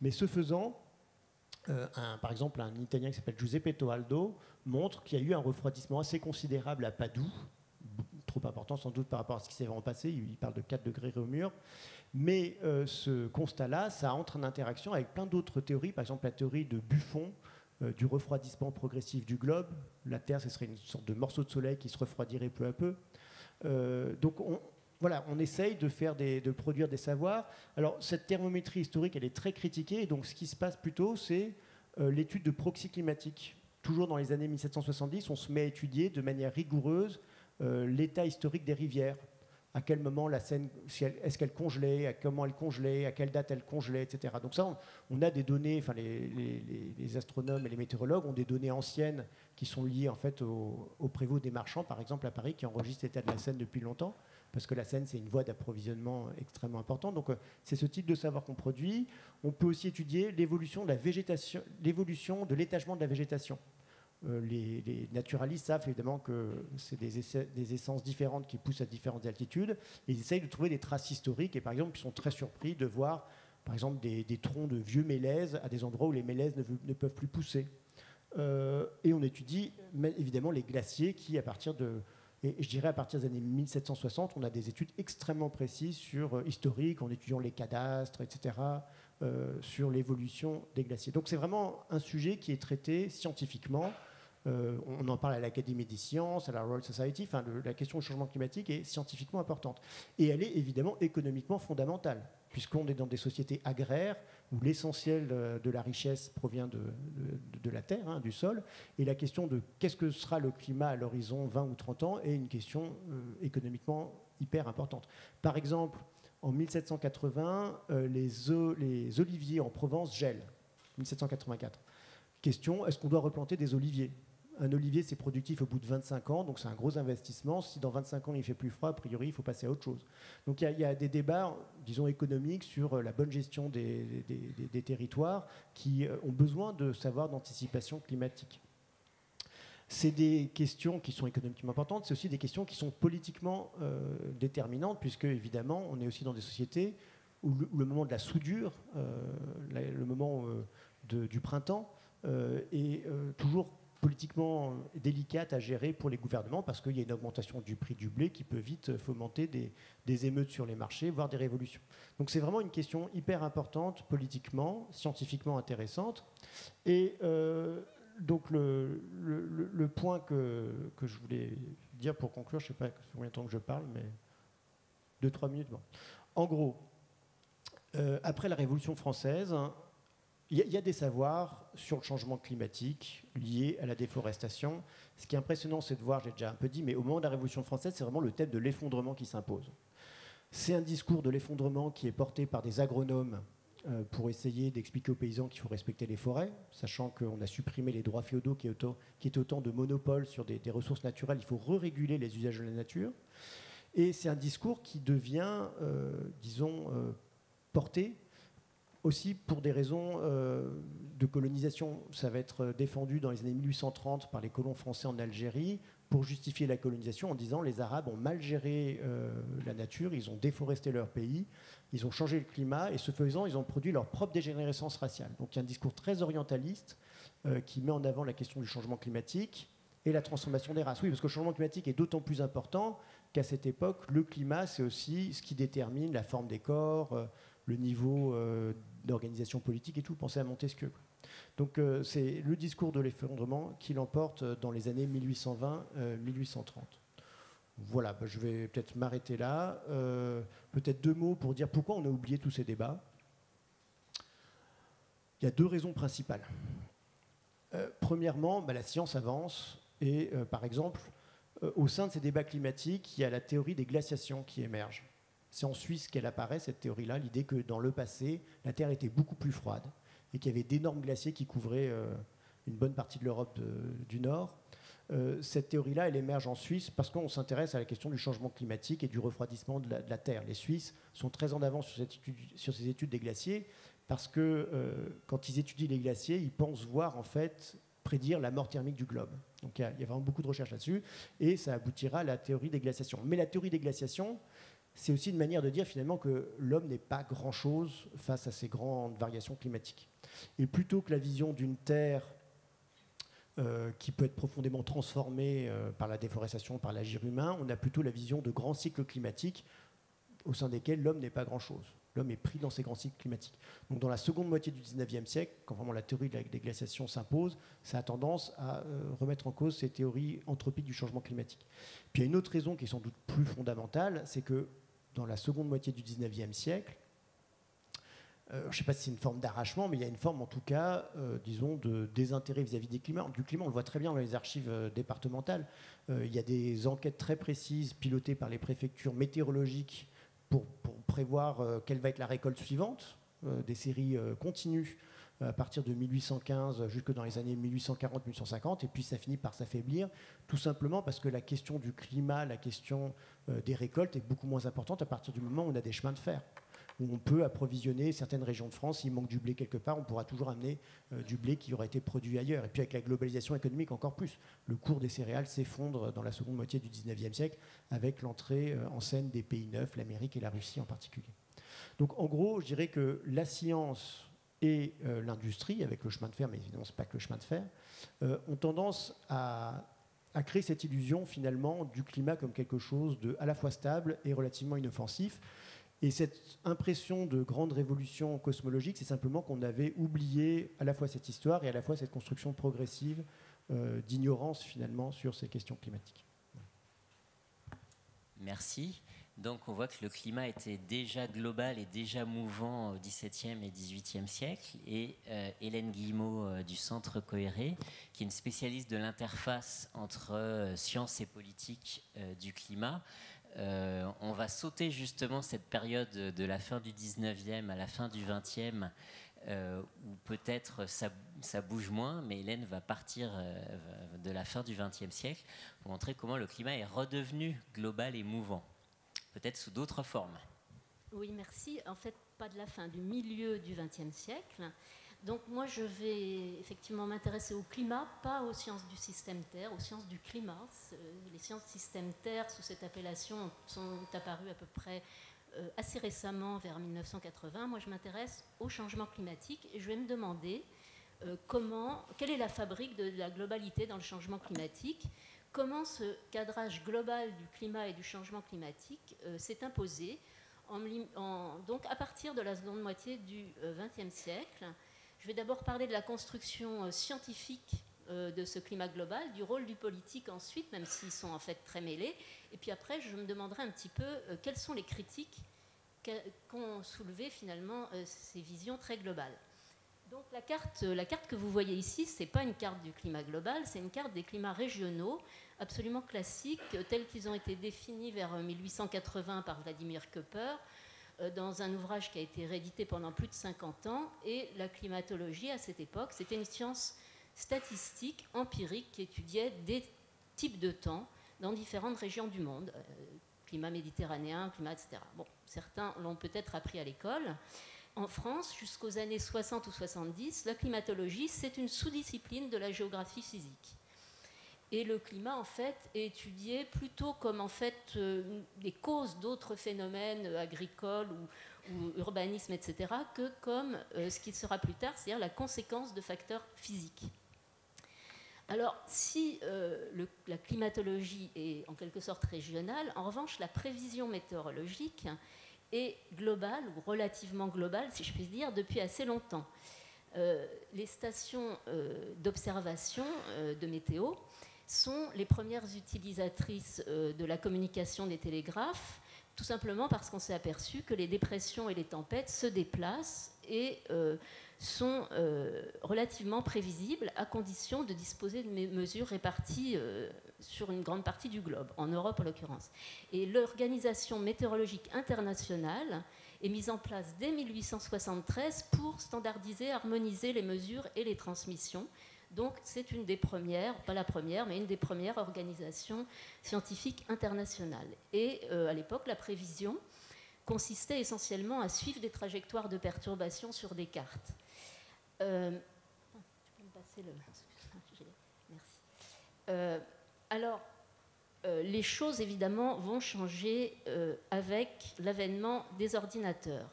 Mais ce faisant, par exemple, un Italien qui s'appelle Giuseppe Toaldo montre qu'il y a eu un refroidissement assez considérable à Padoue, trop important sans doute par rapport à ce qui s'est vraiment passé, il parle de 4 degrés au mur, mais ce constat-là, ça entre en interaction avec plein d'autres théories, par exemple la théorie de Buffon, du refroidissement progressif du globe. La Terre, ce serait une sorte de morceau de soleil qui se refroidirait peu à peu. Donc on essaye de produire des savoirs. Alors cette thermométrie historique, elle est très critiquée, et donc ce qui se passe plutôt, c'est l'étude de proxy climatique. Toujours dans les années 1770, on se met à étudier de manière rigoureuse l'état historique des rivières. À quel moment la Seine, est-ce qu'elle congelait, comment elle congelait, à quelle date elle congelait, etc. Donc ça, on a des données, enfin les astronomes et les météorologues ont des données anciennes qui sont liées en fait au prévôt des marchands, par exemple à Paris, qui enregistre l'état de la Seine depuis longtemps, parce que la Seine, c'est une voie d'approvisionnement extrêmement importante. Donc c'est ce type de savoir qu'on produit. On peut aussi étudier l'évolution de la végétation, l'évolution de l'étagement de la végétation. Les naturalistes savent évidemment que c'est des essences différentes qui poussent à différentes altitudes, et ils essayent de trouver des traces historiques, et par exemple ils sont très surpris de voir par exemple des troncs de vieux mélèzes à des endroits où les mélèzes ne peuvent plus pousser. Et on étudie évidemment les glaciers qui, et je dirais à partir des années 1760, on a des études extrêmement précises historiques, en étudiant les cadastres, etc., sur l'évolution des glaciers. Donc c'est vraiment un sujet qui est traité scientifiquement. On en parle à l'Académie des sciences, à la Royal Society. Enfin, la question du changement climatique est scientifiquement importante. Et elle est évidemment économiquement fondamentale, puisqu'on est dans des sociétés agraires où l'essentiel de la richesse provient de la terre, hein, du sol. Et la question de qu'est-ce que sera le climat à l'horizon 20 ou 30 ans est une question économiquement hyper importante. Par exemple, en 1780, les oliviers en Provence gèlent. 1784. Question, est-ce qu'on doit replanter des oliviers ? Un olivier, c'est productif au bout de 25 ans, donc c'est un gros investissement. Si dans 25 ans, il fait plus froid, a priori, il faut passer à autre chose. Donc il y a des débats, disons, économiques sur la bonne gestion des territoires qui ont besoin de savoir d'anticipation climatique. C'est des questions qui sont économiquement importantes, c'est aussi des questions qui sont politiquement déterminantes, puisque, évidemment, on est aussi dans des sociétés où le moment de la soudure, le moment du printemps, est toujours politiquement délicate à gérer pour les gouvernements parce qu'il y a une augmentation du prix du blé qui peut vite fomenter des émeutes sur les marchés, voire des révolutions. Donc c'est vraiment une question hyper importante politiquement, scientifiquement intéressante. Et donc le point que je voulais dire pour conclure, je ne sais pas combien de temps que je parle, mais 2-3 minutes. Bon. En gros, après la Révolution française, il y a des savoirs sur le changement climatique liés à la déforestation. Ce qui est impressionnant, c'est de voir, j'ai déjà un peu dit, mais au moment de la Révolution française, c'est vraiment le thème de l'effondrement qui s'impose. C'est un discours de l'effondrement qui est porté par des agronomes pour essayer d'expliquer aux paysans qu'il faut respecter les forêts, sachant qu'on a supprimé les droits féodaux qui étaient autant de monopoles sur des ressources naturelles. Il faut re-réguler les usages de la nature. Et c'est un discours qui devient, porté aussi pour des raisons de colonisation. Ça va être défendu dans les années 1830 par les colons français en Algérie pour justifier la colonisation en disant les Arabes ont mal géré la nature, ils ont déforesté leur pays, ils ont changé le climat et ce faisant, ils ont produit leur propre dégénérescence raciale. Donc il y a un discours très orientaliste qui met en avant la question du changement climatique et la transformation des races. Oui, parce que le changement climatique est d'autant plus important qu'à cette époque, le climat, c'est aussi ce qui détermine la forme des corps, le niveau d'organisation politique et tout. Pensez à Montesquieu. Donc c'est le discours de l'effondrement qui l'emporte dans les années 1820-1830. Voilà, je vais peut-être m'arrêter là. Peut-être 2 mots pour dire pourquoi on a oublié tous ces débats. Il y a 2 raisons principales. Premièrement, la science avance et, par exemple, au sein de ces débats climatiques, il y a la théorie des glaciations qui émerge. C'est en Suisse qu'elle apparaît, cette théorie-là, l'idée que dans le passé, la Terre était beaucoup plus froide et qu'il y avait d'énormes glaciers qui couvraient une bonne partie de l'Europe du Nord. Cette théorie-là, elle émerge en Suisse parce qu'on s'intéresse à la question du changement climatique et du refroidissement de la Terre. Les Suisses sont très en avance sur ces études des glaciers parce que quand ils étudient les glaciers, ils pensent voir en fait prédire la mort thermique du globe. Donc il y a vraiment beaucoup de recherches là-dessus et ça aboutira à la théorie des glaciations. Mais la théorie des glaciations, c'est aussi une manière de dire finalement que l'homme n'est pas grand-chose face à ces grandes variations climatiques. Et plutôt que la vision d'une Terre qui peut être profondément transformée par la déforestation, par l'agir humain, on a plutôt la vision de grands cycles climatiques au sein desquels l'homme n'est pas grand-chose. L'homme est pris dans ces grands cycles climatiques. Donc dans la seconde moitié du 19e siècle, quand vraiment la théorie des glaciations s'impose, ça a tendance à remettre en cause ces théories anthropiques du changement climatique. Puis il y a une autre raison qui est sans doute plus fondamentale, c'est que dans la seconde moitié du 19e siècle, je ne sais pas si c'est une forme d'arrachement, mais il y a une forme en tout cas, disons, de désintérêt vis-à-vis du climat. On le voit très bien dans les archives départementales. Il y a des enquêtes très précises pilotées par les préfectures météorologiques pour prévoir quelle va être la récolte suivante, des séries continues à partir de 1815 jusque dans les années 1840-1850, et puis ça finit par s'affaiblir, tout simplement parce que la question du climat, la question des récoltes est beaucoup moins importante à partir du moment où on a des chemins de fer, où on peut approvisionner certaines régions de France. S'il manque du blé quelque part, on pourra toujours amener du blé qui aurait été produit ailleurs. Et puis avec la globalisation économique encore plus, le cours des céréales s'effondre dans la seconde moitié du 19e siècle avec l'entrée en scène des pays neufs, l'Amérique et la Russie en particulier. Donc en gros, je dirais que la science et l'industrie, avec le chemin de fer, mais évidemment, ce n'est pas que le chemin de fer, ont tendance à créer cette illusion finalement du climat comme quelque chose de à la fois stable et relativement inoffensif. Et cette impression de grande révolution cosmologique, c'est simplement qu'on avait oublié à la fois cette histoire et à la fois cette construction progressive d'ignorance finalement sur ces questions climatiques. Merci. Donc on voit que le climat était déjà global et déjà mouvant au XVIIe et XVIIIe siècle. Et Hélène Guillemot du Centre Coéré, qui est une spécialiste de l'interface entre science et politique du climat, on va sauter justement cette période de la fin du 19e à la fin du 20e, où peut-être ça bouge moins, mais Hélène va partir de la fin du 20e siècle pour montrer comment le climat est redevenu global et mouvant, peut-être sous d'autres formes. Oui, merci. En fait, pas de la fin, du milieu du XXe siècle. Donc moi, je vais effectivement m'intéresser au climat, pas aux sciences du système Terre, aux sciences du climat. Les sciences du système Terre, sous cette appellation, sont apparues à peu près assez récemment, vers 1980. Moi, je m'intéresse au changement climatique et je vais me demander quelle est la fabrique de la globalité dans le changement climatique, comment ce cadrage global du climat et du changement climatique s'est imposé. Donc, à partir de la seconde moitié du XXe siècle, je vais d'abord parler de la construction scientifique de ce climat global, du rôle du politique ensuite, même s'ils sont en fait très mêlés. Et puis après, je me demanderai un petit peu quelles sont les critiques qu'ont soulevé finalement ces visions très globales. Donc la carte que vous voyez ici, ce n'est pas une carte du climat global, c'est une carte des climats régionaux, absolument classiques, tels qu'ils ont été définis vers 1880 par Vladimir Köper, dans un ouvrage qui a été réédité pendant plus de 50 ans. Et la climatologie, à cette époque, c'était une science statistique, empirique, qui étudiait des types de temps dans différentes régions du monde, climat méditerranéen, climat, etc. Bon, certains l'ont peut-être appris à l'école. En France, jusqu'aux années 60 ou 70, la climatologie, c'est une sous-discipline de la géographie physique. Et le climat, en fait, est étudié plutôt comme, en fait, des causes d'autres phénomènes agricoles ou urbanisme, etc., que comme ce qui sera plus tard, c'est-à-dire la conséquence de facteurs physiques. Alors, si la climatologie est en quelque sorte régionale, en revanche, la prévision météorologique est globale, ou relativement globale, si je puis dire, depuis assez longtemps. Les stations d'observation de météo sont les premières utilisatrices de la communication des télégraphes, tout simplement parce qu'on s'est aperçu que les dépressions et les tempêtes se déplacent et sont relativement prévisibles à condition de disposer de mesures réparties sur une grande partie du globe, en Europe en l'occurrence. Et l'Organisation météorologique internationale est mise en place dès 1873 pour standardiser, harmoniser les mesures et les transmissions. Donc c'est une des premières, pas la première, mais une des premières organisations scientifiques internationales. Et à l'époque, la prévision consistait essentiellement à suivre des trajectoires de perturbations sur des cartes. Tu peux me passer le... Merci. Alors, les choses, évidemment, vont changer avec l'avènement des ordinateurs.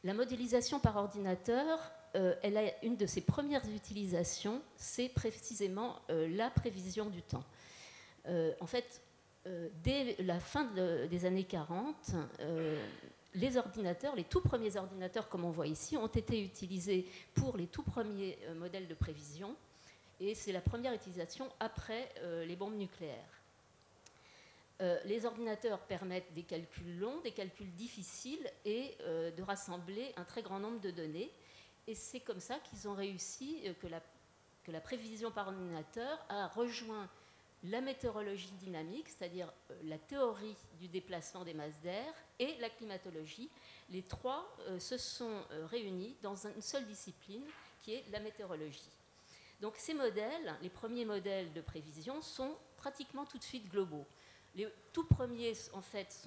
La modélisation par ordinateur, elle a une de ses premières utilisations, c'est précisément la prévision du temps. En fait, dès la fin des années 40, les ordinateurs, les tout premiers ordinateurs, comme on voit ici, ont été utilisés pour les tout premiers modèles de prévision, et c'est la première utilisation après les bombes nucléaires. Les ordinateurs permettent des calculs longs, des calculs difficiles, et de rassembler un très grand nombre de données. Et c'est comme ça qu'ils ont réussi, que la prévision par ordinateur a rejoint la météorologie dynamique, c'est-à-dire la théorie du déplacement des masses d'air, et la climatologie. Les trois se sont réunis dans une seule discipline, qui est la météorologie. Donc ces modèles, les premiers modèles de prévision, sont pratiquement tout de suite globaux. Les tout premiers, en fait,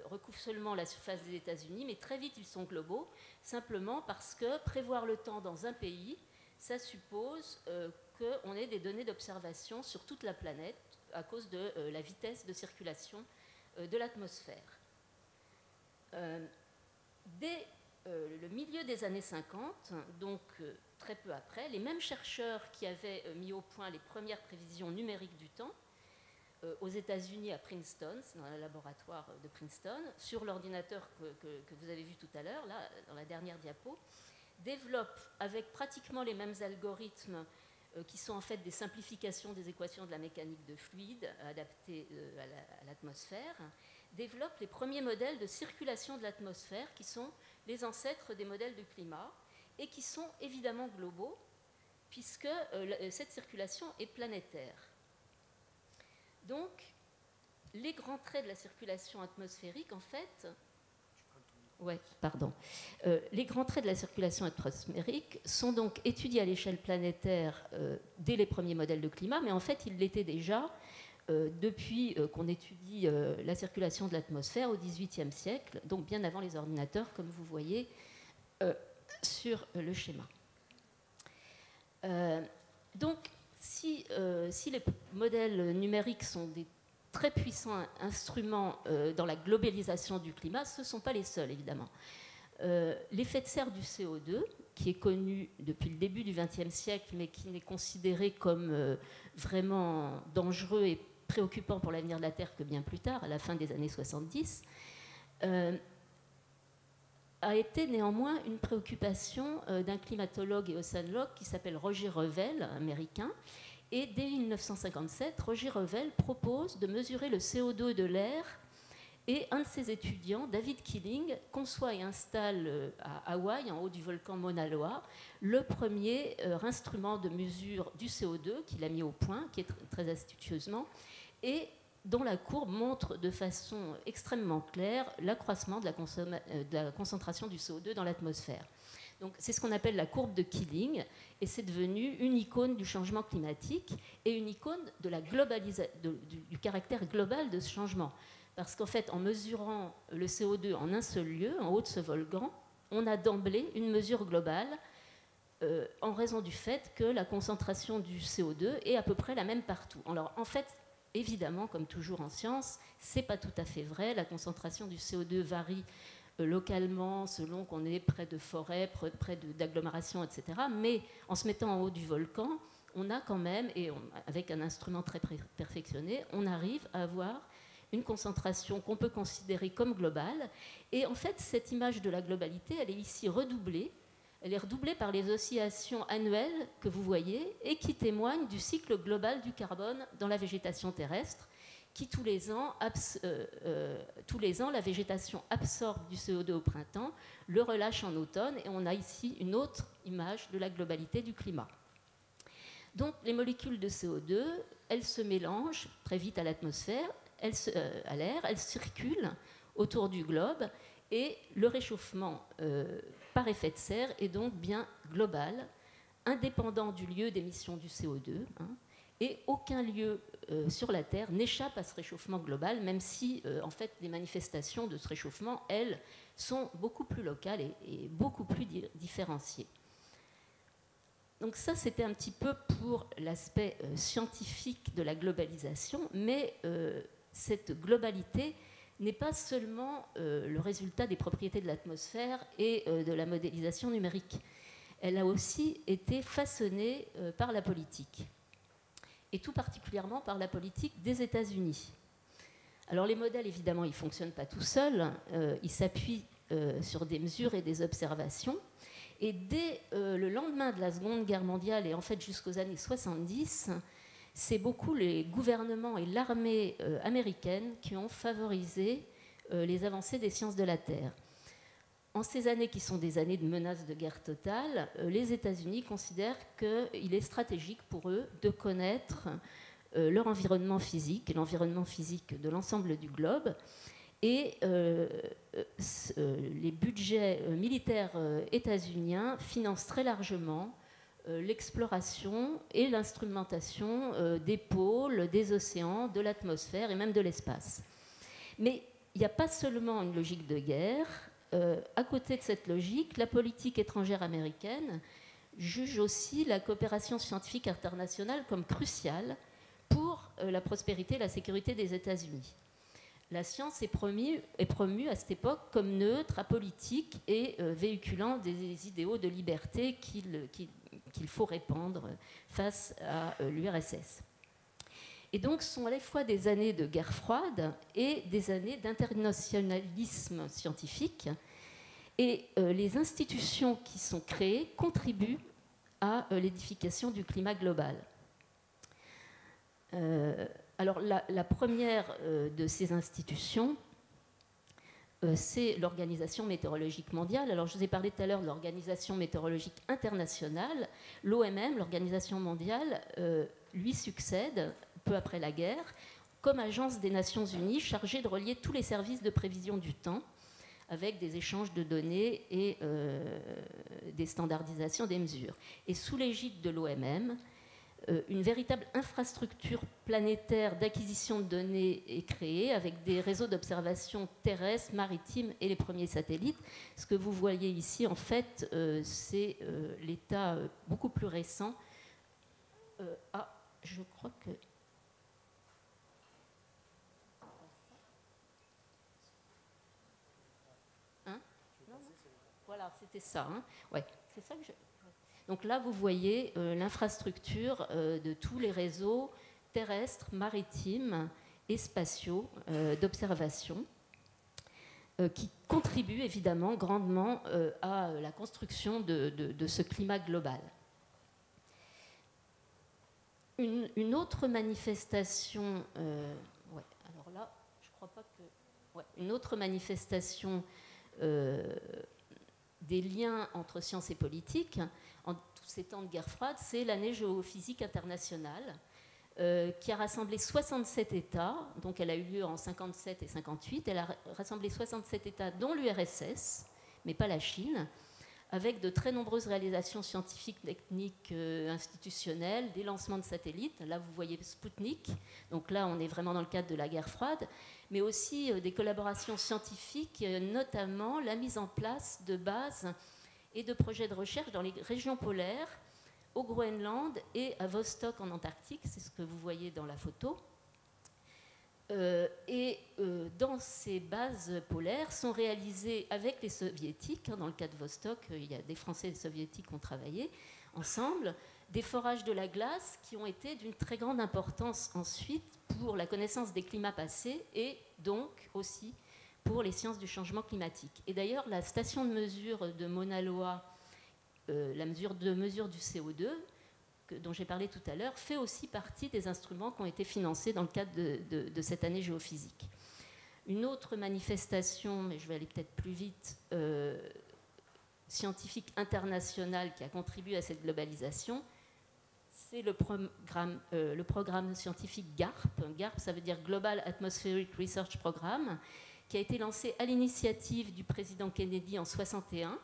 recouvrent seulement la surface des États-Unis, mais très vite, ils sont globaux, simplement parce que prévoir le temps dans un pays, ça suppose qu'on ait des données d'observation sur toute la planète à cause de la vitesse de circulation de l'atmosphère. dès le milieu des années 50, donc très peu après, les mêmes chercheurs qui avaient mis au point les premières prévisions numériques du temps, aux États-Unis à Princeton, c'est dans le laboratoire de Princeton, sur l'ordinateur que vous avez vu tout à l'heure, là, dans la dernière diapo, développent avec pratiquement les mêmes algorithmes qui sont en fait des simplifications des équations de la mécanique de fluide adaptées à l'atmosphère, développent les premiers modèles de circulation de l'atmosphère qui sont les ancêtres des modèles de climat et qui sont évidemment globaux puisque cette circulation est planétaire. Donc, les grands traits de la circulation atmosphérique, en fait... les grands traits de la circulation atmosphérique sont donc étudiés à l'échelle planétaire dès les premiers modèles de climat, mais en fait, ils l'étaient déjà depuis qu'on étudie la circulation de l'atmosphère au XVIIIe siècle, donc bien avant les ordinateurs, comme vous voyez sur le schéma. Donc, si les modèles numériques sont des très puissants instruments dans la globalisation du climat, ce ne sont pas les seuls, évidemment. L'effet de serre du CO2, qui est connu depuis le début du XXe siècle, mais qui n'est considéré comme vraiment dangereux et préoccupant pour l'avenir de la Terre que bien plus tard, à la fin des années 70, a été néanmoins une préoccupation d'un climatologue et océanologue qui s'appelle Roger Revelle, américain. Et dès 1957, Roger Revelle propose de mesurer le CO2 de l'air et un de ses étudiants, David Keeling, conçoit et installe à Hawaï, en haut du volcan Mauna Loa, le premier instrument de mesure du CO2 qu'il a mis au point, qui est très astucieusement, et dont la courbe montre de façon extrêmement claire l'accroissement de la concentration du CO2 dans l'atmosphère. Donc, c'est ce qu'on appelle la courbe de Keeling, et c'est devenu une icône du changement climatique et une icône de la du caractère global de ce changement. Parce qu'en fait, en mesurant le CO2 en un seul lieu, en haut de ce volcan, on a d'emblée une mesure globale en raison du fait que la concentration du CO2 est à peu près la même partout. Alors, en fait, évidemment, comme toujours en science, ce n'est pas tout à fait vrai. La concentration du CO2 varie localement, selon qu'on est près de forêts, près d'agglomérations, etc. Mais en se mettant en haut du volcan, on a quand même, et avec un instrument très perfectionné, on arrive à avoir une concentration qu'on peut considérer comme globale. Et en fait, cette image de la globalité, elle est ici redoublée. Elle est redoublée par les oscillations annuelles que vous voyez et qui témoignent du cycle global du carbone dans la végétation terrestre, qui tous les ans, la végétation absorbe du CO2 au printemps, le relâche en automne, et on a ici une autre image de la globalité du climat. Donc les molécules de CO2, elles se mélangent très vite à l'atmosphère, à l'air, elles circulent autour du globe, et le réchauffement par effet de serre est donc bien global, indépendant du lieu d'émission du CO2, et aucun lieu sur la Terre n'échappe à ce réchauffement global, même si en fait les manifestations de ce réchauffement, elles, sont beaucoup plus locales et beaucoup plus différenciées. Donc ça, c'était un petit peu pour l'aspect scientifique de la globalisation, mais cette globalité n'est pas seulement le résultat des propriétés de l'atmosphère et de la modélisation numérique. Elle a aussi été façonnée par la politique, et tout particulièrement par la politique des États-Unis. Alors les modèles, évidemment, ils ne fonctionnent pas tout seuls, ils s'appuient sur des mesures et des observations, et dès le lendemain de la Seconde Guerre mondiale, et en fait jusqu'aux années 70, c'est beaucoup les gouvernements et l'armée américaine qui ont favorisé les avancées des sciences de la Terre. En ces années qui sont des années de menace de guerre totale, les États-Unis considèrent qu'il est stratégique pour eux de connaître leur environnement physique et l'environnement physique de l'ensemble du globe. Et les budgets militaires états-uniens financent très largement l'exploration et l'instrumentation des pôles, des océans, de l'atmosphère et même de l'espace. Mais il n'y a pas seulement une logique de guerre. À côté de cette logique, la politique étrangère américaine juge aussi la coopération scientifique internationale comme cruciale pour la prospérité et la sécurité des États-Unis. la science est promue à cette époque comme neutre, apolitique et véhiculant des idéaux de liberté qu'il faut répandre face à l'URSS. Et donc, ce sont à la fois des années de guerre froide et des années d'internationalisme scientifique. Et les institutions qui sont créées contribuent à l'édification du climat global. Alors, la première de ces institutions, c'est l'Organisation météorologique mondiale. Alors, je vous ai parlé tout à l'heure de l'Organisation météorologique internationale. L'OMM, l'Organisation mondiale, lui succède peu après la guerre comme agence des Nations Unies chargée de relier tous les services de prévision du temps avec des échanges de données et des standardisations des mesures. Et sous l'égide de l'OMM, une véritable infrastructure planétaire d'acquisition de données est créée avec des réseaux d'observation terrestres, maritimes et les premiers satellites. Ce que vous voyez ici, en fait, c'est l'état beaucoup plus récent. Je crois que... Voilà, c'était ça. Hein. Ouais, c'est ça que je... Donc là, vous voyez l'infrastructure de tous les réseaux terrestres, maritimes et spatiaux d'observation qui contribuent évidemment grandement à la construction de ce climat global. Une autre manifestation... ouais, alors là, je ne crois pas que... Ouais, une autre manifestation... des liens entre sciences et politique, en tous ces temps de guerre froide, c'est l'année géophysique internationale, qui a rassemblé 67 États, donc elle a eu lieu en 57 et 58, elle a rassemblé 67 États, dont l'URSS, mais pas la Chine, avec de très nombreuses réalisations scientifiques, techniques, institutionnelles, des lancements de satellites. Là, vous voyez Sputnik, donc là, on est vraiment dans le cadre de la guerre froide, mais aussi des collaborations scientifiques, notamment la mise en place de bases et de projets de recherche dans les régions polaires, au Groenland et à Vostok en Antarctique, c'est ce que vous voyez dans la photo. Dans ces bases polaires sont réalisées avec les soviétiques, dans le cas de Vostok, il y a des Français et des soviétiques qui ont travaillé ensemble, des forages de la glace qui ont été d'une très grande importance ensuite pour la connaissance des climats passés et donc aussi pour les sciences du changement climatique. Et d'ailleurs, la station de mesure de Mauna Loa, la mesure du CO2, dont j'ai parlé tout à l'heure, fait aussi partie des instruments qui ont été financés dans le cadre de cette année géophysique. Une autre manifestation, mais je vais aller peut-être plus vite, scientifique internationale qui a contribué à cette globalisation, c'est le programme scientifique GARP. GARP, ça veut dire Global Atmospheric Research Program, qui a été lancé à l'initiative du président Kennedy en 1961.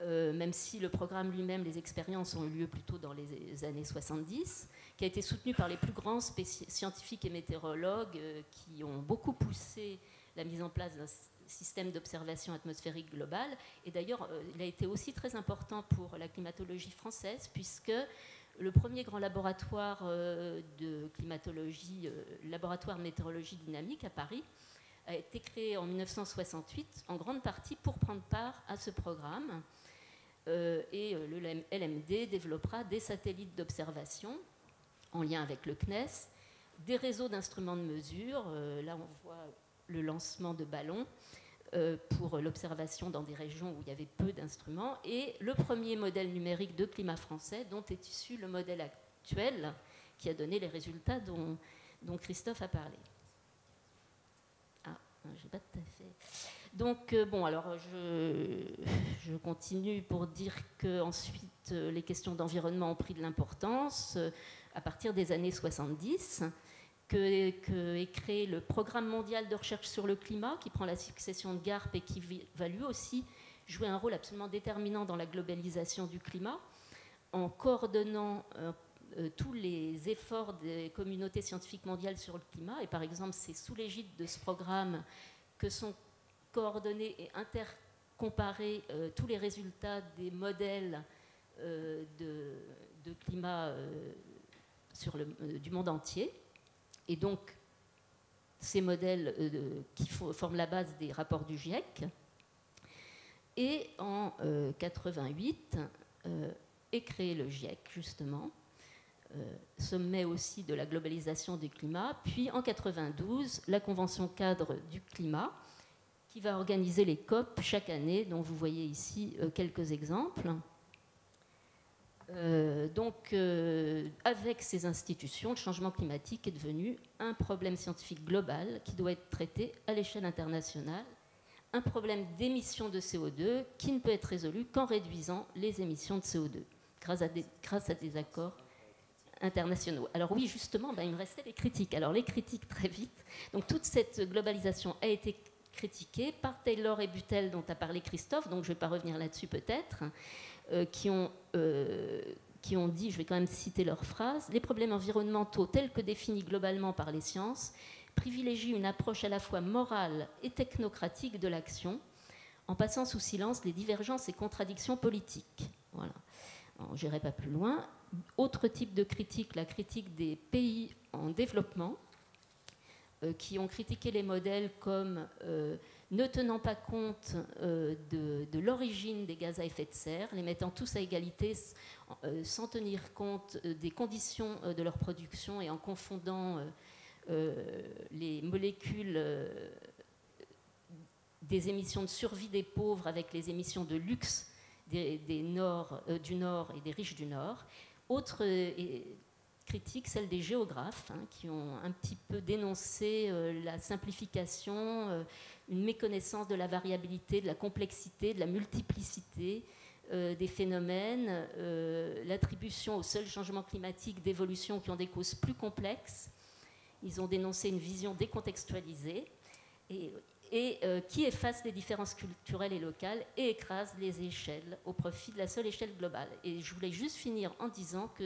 Même si le programme lui-même, les expériences ont eu lieu plutôt dans les années 70, qui a été soutenu par les plus grands scientifiques et météorologues qui ont beaucoup poussé la mise en place d'un système d'observation atmosphérique globale. Et d'ailleurs, il a été aussi très important pour la climatologie française, puisque le premier grand laboratoire de climatologie, laboratoire laboratoire dynamique à Paris, a été créé en 1968, en grande partie pour prendre part à ce programme. Et le LMD développera des satellites d'observation en lien avec le CNES, des réseaux d'instruments de mesure. Là, on voit le lancement de ballons pour l'observation dans des régions où il y avait peu d'instruments, et le premier modèle numérique de climat français dont est issu le modèle actuel qui a donné les résultats dont Christophe a parlé. J'ai pas tout à fait. Donc, bon, alors je continue pour dire qu'ensuite, les questions d'environnement ont pris de l'importance à partir des années 70, est créé le Programme mondial de recherche sur le climat, qui prend la succession de GARP et qui va lui aussi jouer un rôle absolument déterminant dans la globalisation du climat, en coordonnant tous les efforts des communautés scientifiques mondiales sur le climat. Et par exemple, c'est sous l'égide de ce programme que sont coordonnés et intercomparés tous les résultats des modèles de climat du monde entier. Et donc, ces modèles qui forment la base des rapports du GIEC. Et en 88 est créé le GIEC, justement, sommet aussi de la globalisation du climat. Puis en 92, la Convention cadre du climat, qui va organiser les COP chaque année, dont vous voyez ici quelques exemples. Avec ces institutions, le changement climatique est devenu un problème scientifique global qui doit être traité à l'échelle internationale, un problème d'émissions de CO2 qui ne peut être résolu qu'en réduisant les émissions de CO2 grâce à des accords internationaux. Alors oui, justement, il me restait les critiques. Alors les critiques, très vite. Donc toute cette globalisation a été critiquée par Taylor et Buttel, dont a parlé Christophe, donc je ne vais pas revenir là-dessus peut-être, qui ont dit, je vais quand même citer leur phrase, « Les problèmes environnementaux tels que définis globalement par les sciences privilégient une approche à la fois morale et technocratique de l'action, en passant sous silence les divergences et contradictions politiques. » Voilà. Je n'irai pas plus loin. Autre type de critique, la critique des pays en développement, qui ont critiqué les modèles comme ne tenant pas compte de l'origine des gaz à effet de serre, les mettant tous à égalité sans tenir compte des conditions de leur production et en confondant les molécules des émissions de survie des pauvres avec les émissions de luxe du Nord et des riches du Nord. Autre critique, celle des géographes, qui ont un petit peu dénoncé la simplification, une méconnaissance de la variabilité, de la complexité, de la multiplicité des phénomènes, l'attribution au seul changement climatique d'évolutions qui ont des causes plus complexes. Ils ont dénoncé une vision décontextualisée et qui efface les différences culturelles et locales et écrase les échelles au profit de la seule échelle globale. Et je voulais juste finir en disant que,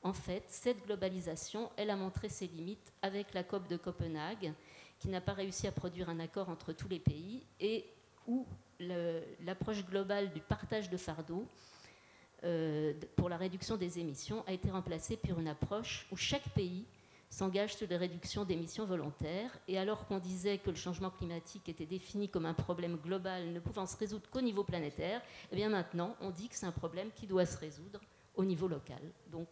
en fait, cette globalisation, elle a montré ses limites avec la COP de Copenhague, qui n'a pas réussi à produire un accord entre tous les pays et où l'approche globale du partage de fardeau pour la réduction des émissions a été remplacée par une approche où chaque pays s'engage sur des réductions d'émissions volontaires. Et alors qu'on disait que le changement climatique était défini comme un problème global ne pouvant se résoudre qu'au niveau planétaire, eh bien maintenant, on dit que c'est un problème qui doit se résoudre au niveau local. Donc,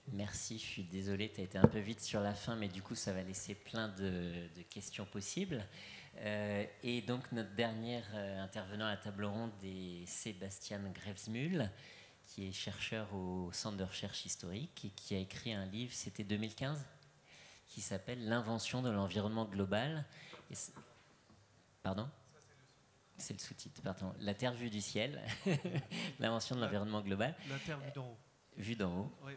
merci, je suis désolé, tu as été un peu vite sur la fin, mais du coup, ça va laisser plein de questions possibles. Et donc, notre dernier intervenant à la table ronde est Sébastien Grevesmühl, qui est chercheur au Centre de recherche historique et qui a écrit un livre, c'était 2015, qui s'appelle « L'invention de l'environnement global ». Pardon ? C'est le sous-titre, pardon. « La Terre vue du ciel », l'invention de l'environnement global. La Terre vue d'en haut. Vue d'en haut. Oui.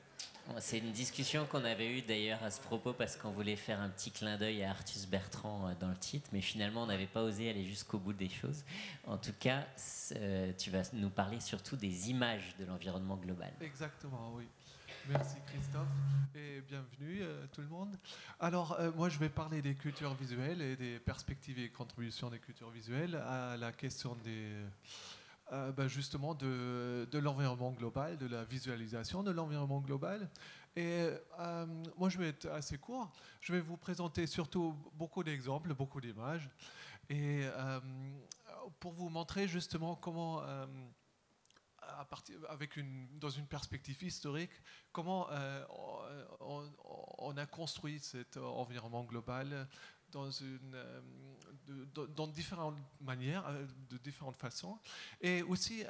C'est une discussion qu'on avait eue d'ailleurs à ce propos parce qu'on voulait faire un petit clin d'œil à Arthus Bertrand dans le titre, mais finalement on n'avait pas osé aller jusqu'au bout des choses. En tout cas, tu vas nous parler surtout des images de l'environnement global. Exactement, oui. Merci Christophe et bienvenue tout le monde. Alors moi je vais parler des cultures visuelles et des perspectives et contributions des cultures visuelles à la question justement de l'environnement global, de la visualisation de l'environnement global. Et moi, je vais être assez court. Je vais vous présenter surtout beaucoup d'exemples, beaucoup d'images, et pour vous montrer justement comment, dans une perspective historique, comment on a construit cet environnement global dans différentes manières, de différentes façons, et aussi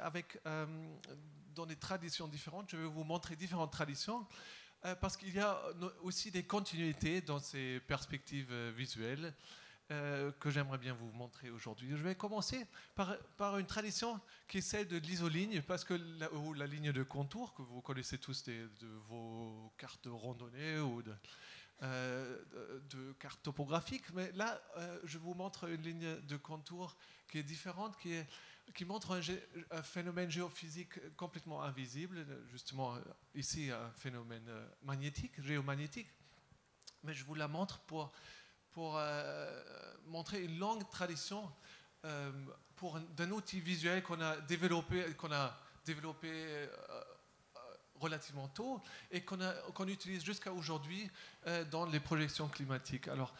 dans des traditions différentes. Je vais vous montrer différentes traditions, parce qu'il y a aussi des continuités dans ces perspectives visuelles que j'aimerais bien vous montrer aujourd'hui. Je vais commencer par une tradition qui est celle de l'isoligne, parce que la ligne de contour, que vous connaissez tous de vos cartes de randonnée ou de cartes topographiques, mais là je vous montre une ligne de contour qui est différente, qui montre un phénomène géophysique complètement invisible, justement ici un phénomène géomagnétique, mais je vous la montre pour montrer une longue tradition d'un outil visuel qu'on a développé relativement tôt et qu'on utilise jusqu'à aujourd'hui dans les projections climatiques. Alors,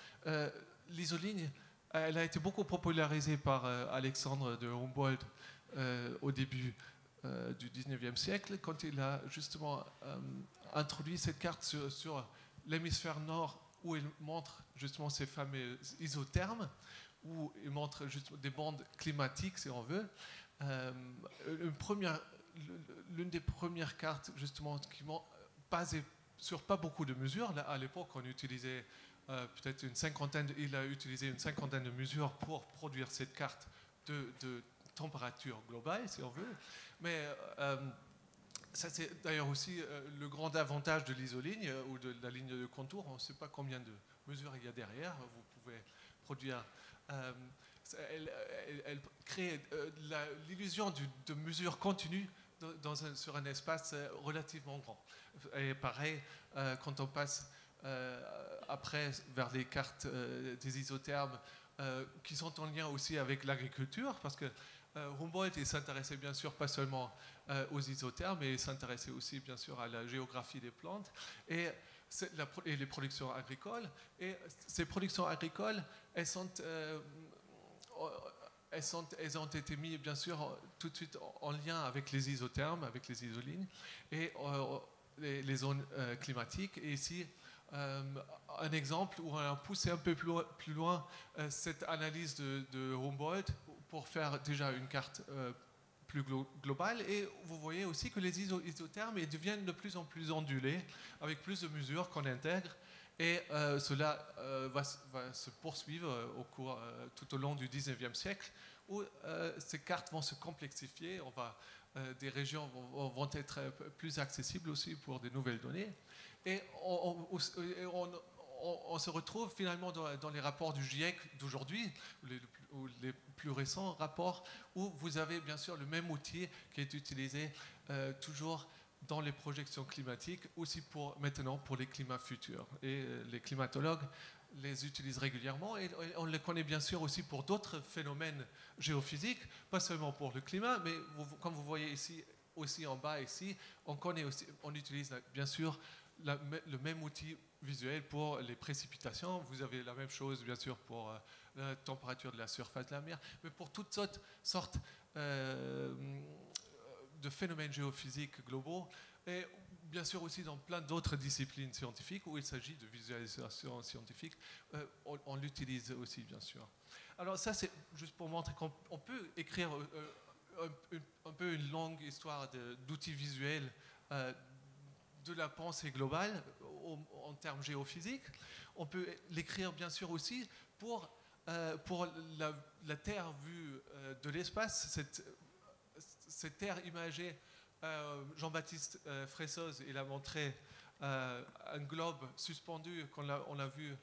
l'isoligne, elle a été beaucoup popularisée par Alexandre de Humboldt au début du 19e siècle, quand il a justement introduit cette carte sur l'hémisphère nord, où il montre justement ces fameux isothermes, où il montre justement des bandes climatiques, si on veut. L'une des premières cartes, justement, qui m'ont basé sur pas beaucoup de mesures. Là, à l'époque, on utilisait peut-être il a utilisé une cinquantaine de mesures pour produire cette carte de température globale, si on veut. Mais ça, c'est d'ailleurs aussi le grand avantage de l'isoligne ou de la ligne de contour. On ne sait pas combien de mesures il y a derrière. Vous pouvez produire. Elle crée l'illusion de mesures continues sur un espace relativement grand. Et pareil, quand on passe après vers les cartes des isothermes qui sont en lien aussi avec l'agriculture, parce que Humboldt il s'intéressait bien sûr pas seulement aux isothermes, mais il s'intéressait aussi bien sûr à la géographie des plantes et les productions agricoles. Et ces productions agricoles, elles ont été mises bien sûr tout de suite en lien avec les isothermes, avec les isolignes et les zones climatiques. Et ici, un exemple où on a poussé un peu plus loin cette analyse de Humboldt pour faire déjà une carte plus globale. Et vous voyez aussi que les isothermes ils deviennent de plus en plus ondulés, avec plus de mesures qu'on intègre. Et cela va se poursuivre tout au long du 19e siècle, où ces cartes vont se complexifier. Des régions vont être plus accessibles aussi pour des nouvelles données. Et on se retrouve finalement dans les rapports du GIEC d'aujourd'hui, ou les plus récents rapports, où vous avez bien sûr le même outil qui est utilisé toujours dans les projections climatiques, aussi maintenant pour les climats futurs. Et les climatologues les utilisent régulièrement et on les connaît bien sûr aussi pour d'autres phénomènes géophysiques, pas seulement pour le climat, mais comme vous voyez ici, aussi en bas ici, on utilise bien sûr le même outil visuel pour les précipitations. Vous avez la même chose bien sûr pour la température de la surface de la mer, mais pour toutes sortes de phénomènes géophysiques globaux, et bien sûr aussi dans plein d'autres disciplines scientifiques où il s'agit de visualisation scientifique, on l'utilise aussi bien sûr. Alors ça c'est juste pour montrer qu'on peut écrire un peu une longue histoire d'outils visuels de la pensée globale en termes géophysiques. On peut l'écrire bien sûr aussi pour la Terre vue de l'espace, cette Terre imagée. Jean-Baptiste Fressoz, il a montré un globe suspendu on a vu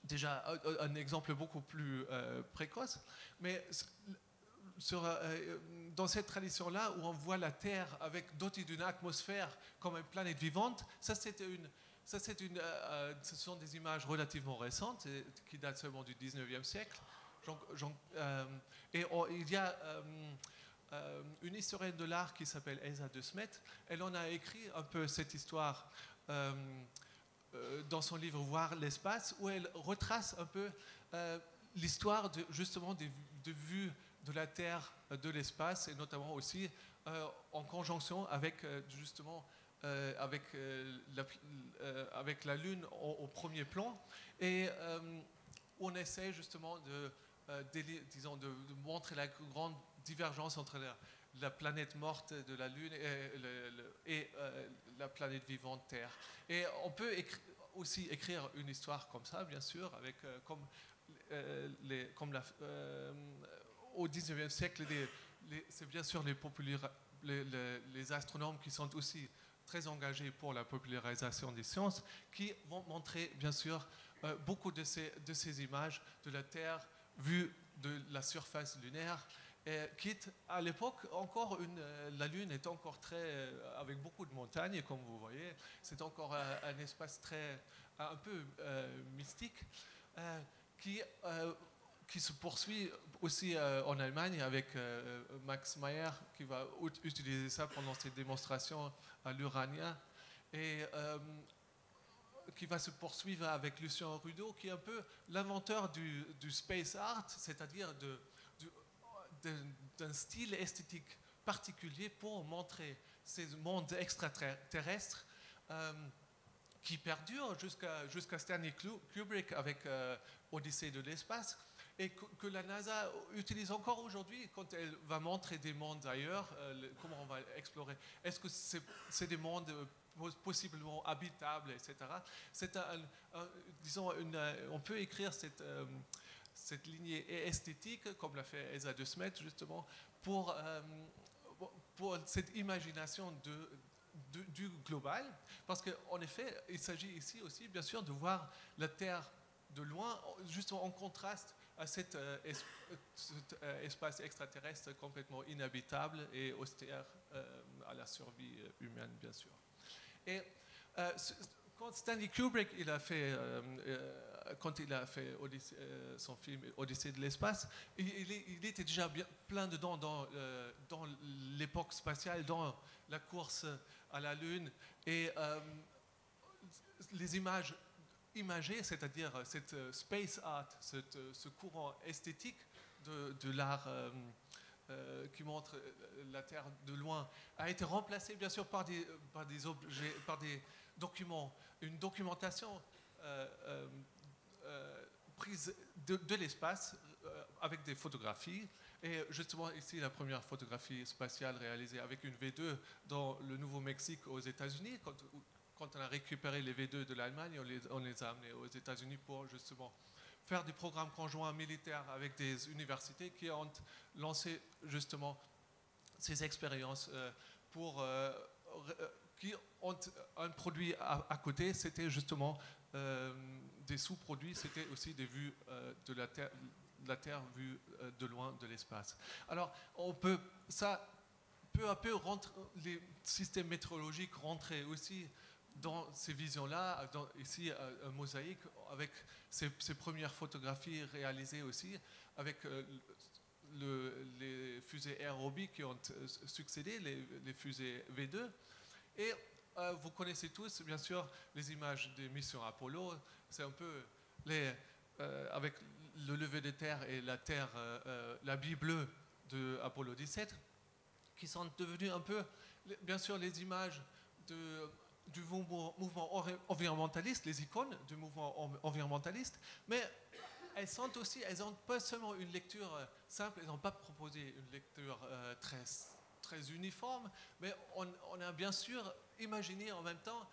déjà un exemple beaucoup plus précoce, mais dans cette tradition-là où on voit la Terre dotée d'une atmosphère comme une planète vivante, ce sont des images relativement récentes qui datent seulement du 19e siècle. Il y a une historienne de l'art qui s'appelle Elsa de Smet. Elle en a écrit un peu cette histoire dans son livre Voir l'espace, où elle retrace un peu l'histoire justement de vues de la Terre de l'espace, et notamment aussi en conjonction avec justement avec la Lune au premier plan, et on essaie justement de montrer la grande divergence entre la planète morte de la Lune et la planète vivante Terre. Et on peut aussi écrire une histoire comme ça, bien sûr, avec au XIXe siècle, c'est bien sûr les astronomes qui sont aussi très engagés pour la popularisation des sciences, qui vont montrer bien sûr beaucoup de ces images de la Terre vue de la surface lunaire, quitte à l'époque encore la Lune est encore avec beaucoup de montagnes, comme vous voyez, c'est encore un espace un peu mystique, qui qui se poursuit aussi en Allemagne avec Max Meyer qui va utiliser ça pendant ses démonstrations à l'Urania et qui va se poursuivre avec Lucien Rudeau qui est un peu l'inventeur du space art, c'est-à-dire d'un style esthétique particulier pour montrer ces mondes extraterrestres qui perdurent jusqu'à Stanley Kubrick avec Odyssée de l'espace et que la NASA utilise encore aujourd'hui quand elle va montrer des mondes ailleurs, comment on va explorer. Est-ce que c'est des mondes possiblement habitables, etc. C'est disons, on peut écrire cette lignée esthétique, comme l'a fait Elsa de Smet, justement, pour cette imagination du global, parce qu'en effet, il s'agit ici aussi, bien sûr, de voir la Terre de loin, justement en contraste à cet espace extraterrestre complètement inhabitable et austère à la survie humaine, bien sûr. Et quand Stanley Kubrick quand il a fait son film Odyssée de l'espace, il était déjà plein dedans dans l'époque spatiale, dans la course à la Lune. Et les images imagées, c'est-à-dire cette space art, ce courant esthétique de l'art qui montre la Terre de loin, a été remplacé bien sûr par des objets, par des documents, une documentation prise de l'espace avec des photographies. Et justement ici la première photographie spatiale réalisée avec une V2 dans le Nouveau-Mexique aux États-Unis. Quand on a récupéré les V2 de l'Allemagne, on les a amenés aux États-Unis pour justement faire des programmes conjoints militaires avec des universités qui ont lancé justement ces expériences qui ont un produit à côté, c'était justement des sous-produits, c'était aussi des vues de la Terre vue de loin de l'espace. Alors, on peut, ça, peu à peu, les systèmes météorologiques rentraient aussi dans ces visions-là, ici un mosaïque avec ces premières photographies réalisées aussi avec les fusées aérobies qui ont succédé, les fusées V2. Et vous connaissez tous, bien sûr, les images des missions Apollo. C'est un peu avec le lever de terre et la terre, la bille bleue de Apollo 17, qui sont devenues un peu, bien sûr, les images du mouvement environnementaliste, les icônes du mouvement environnementaliste, mais elles n'ont pas seulement une lecture simple, elles n'ont pas proposé une lecture très uniforme, mais on a bien sûr imaginé en même temps,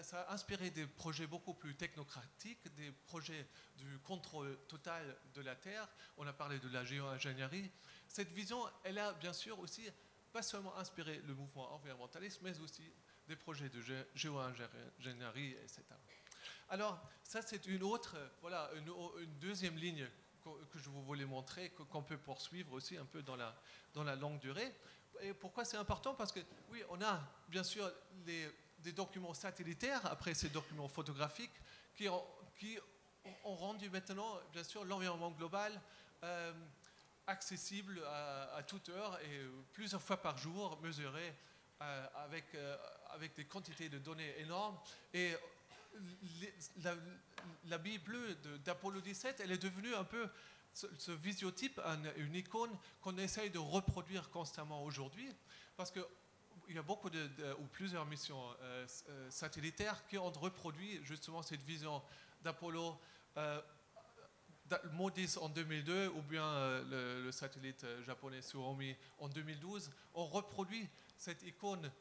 ça a inspiré des projets beaucoup plus technocratiques, des projets du contrôle total de la Terre. On a parlé de la géo-ingénierie. Cette vision, elle a bien sûr aussi pas seulement inspiré le mouvement environnementaliste, mais aussi des projets de géo-ingénierie, etc. Alors, ça c'est une autre, voilà, une deuxième ligne que je vous voulais montrer, qu'on peut poursuivre aussi un peu dans la longue durée. Et pourquoi c'est important? Parce que, oui, on a bien sûr des documents satellitaires, après ces documents photographiques, qui ont rendu maintenant, bien sûr, l'environnement global accessible à toute heure et plusieurs fois par jour, mesuré avec des quantités de données énormes. Et la bille bleue d'Apollo 17, elle est devenue un peu ce visiotype, une icône qu'on essaye de reproduire constamment aujourd'hui, parce qu'il y a beaucoup ou plusieurs missions satellitaires qui ont reproduit justement cette vision d'Apollo. MODIS en 2002 ou bien le satellite japonais Suomi en 2012 ont reproduit cette icône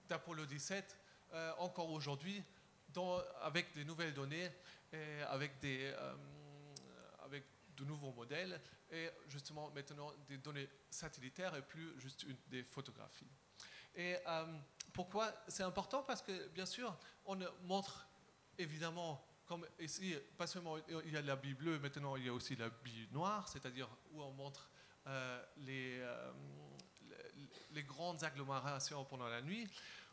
d'Apollo 17 encore aujourd'hui avec des nouvelles données et avec de nouveaux modèles et justement maintenant des données satellitaires et plus juste des photographies. Et pourquoi c'est important? Parce que bien sûr on montre évidemment, comme ici, pas seulement il y a la bille bleue, maintenant il y a aussi la bille noire, c'est-à-dire où on montre les grandes agglomérations pendant la nuit,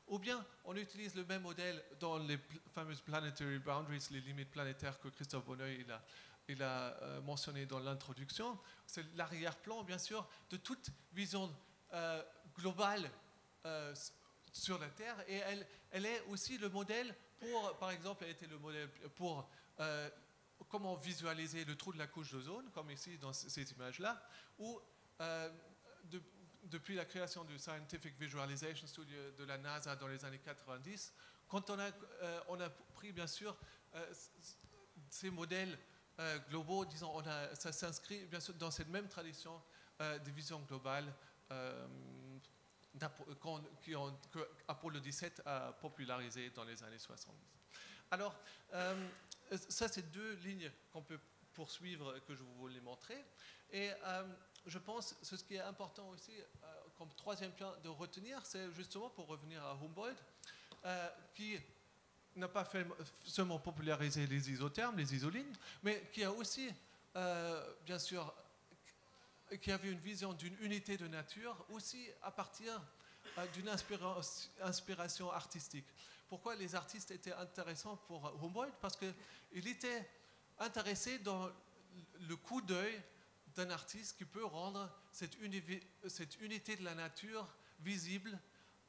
ou bien on utilise le même modèle dans les fameuses planetary boundaries, les limites planétaires que Christophe Bonneuil il a mentionné dans l'introduction, c'est l'arrière-plan, bien sûr, de toute vision globale sur la Terre. Et elle est aussi le modèle pour, par exemple, elle était le modèle pour comment visualiser le trou de la couche d'ozone, comme ici dans ces images-là, où depuis la création du Scientific Visualization Studio de la NASA dans les années 90, quand on a pris, bien sûr, ces modèles globaux, disons, ça s'inscrit bien sûr dans cette même tradition de vision globale que Apollo 17 a popularisé dans les années 70. Alors, ça, c'est deux lignes qu'on peut poursuivre, que je voulais montrer. Et je pense que ce qui est important aussi, comme troisième point de retenir, c'est justement pour revenir à Humboldt, qui n'a pas seulement popularisé les isothermes, les isolines, mais qui a aussi, bien sûr, qui avait une vision d'une unité de nature aussi à partir d'une inspiration artistique. Pourquoi les artistes étaient intéressants pour Humboldt? Parce qu'il était intéressé dans le coup d'œil d'un artiste qui peut rendre cette unité de la nature visible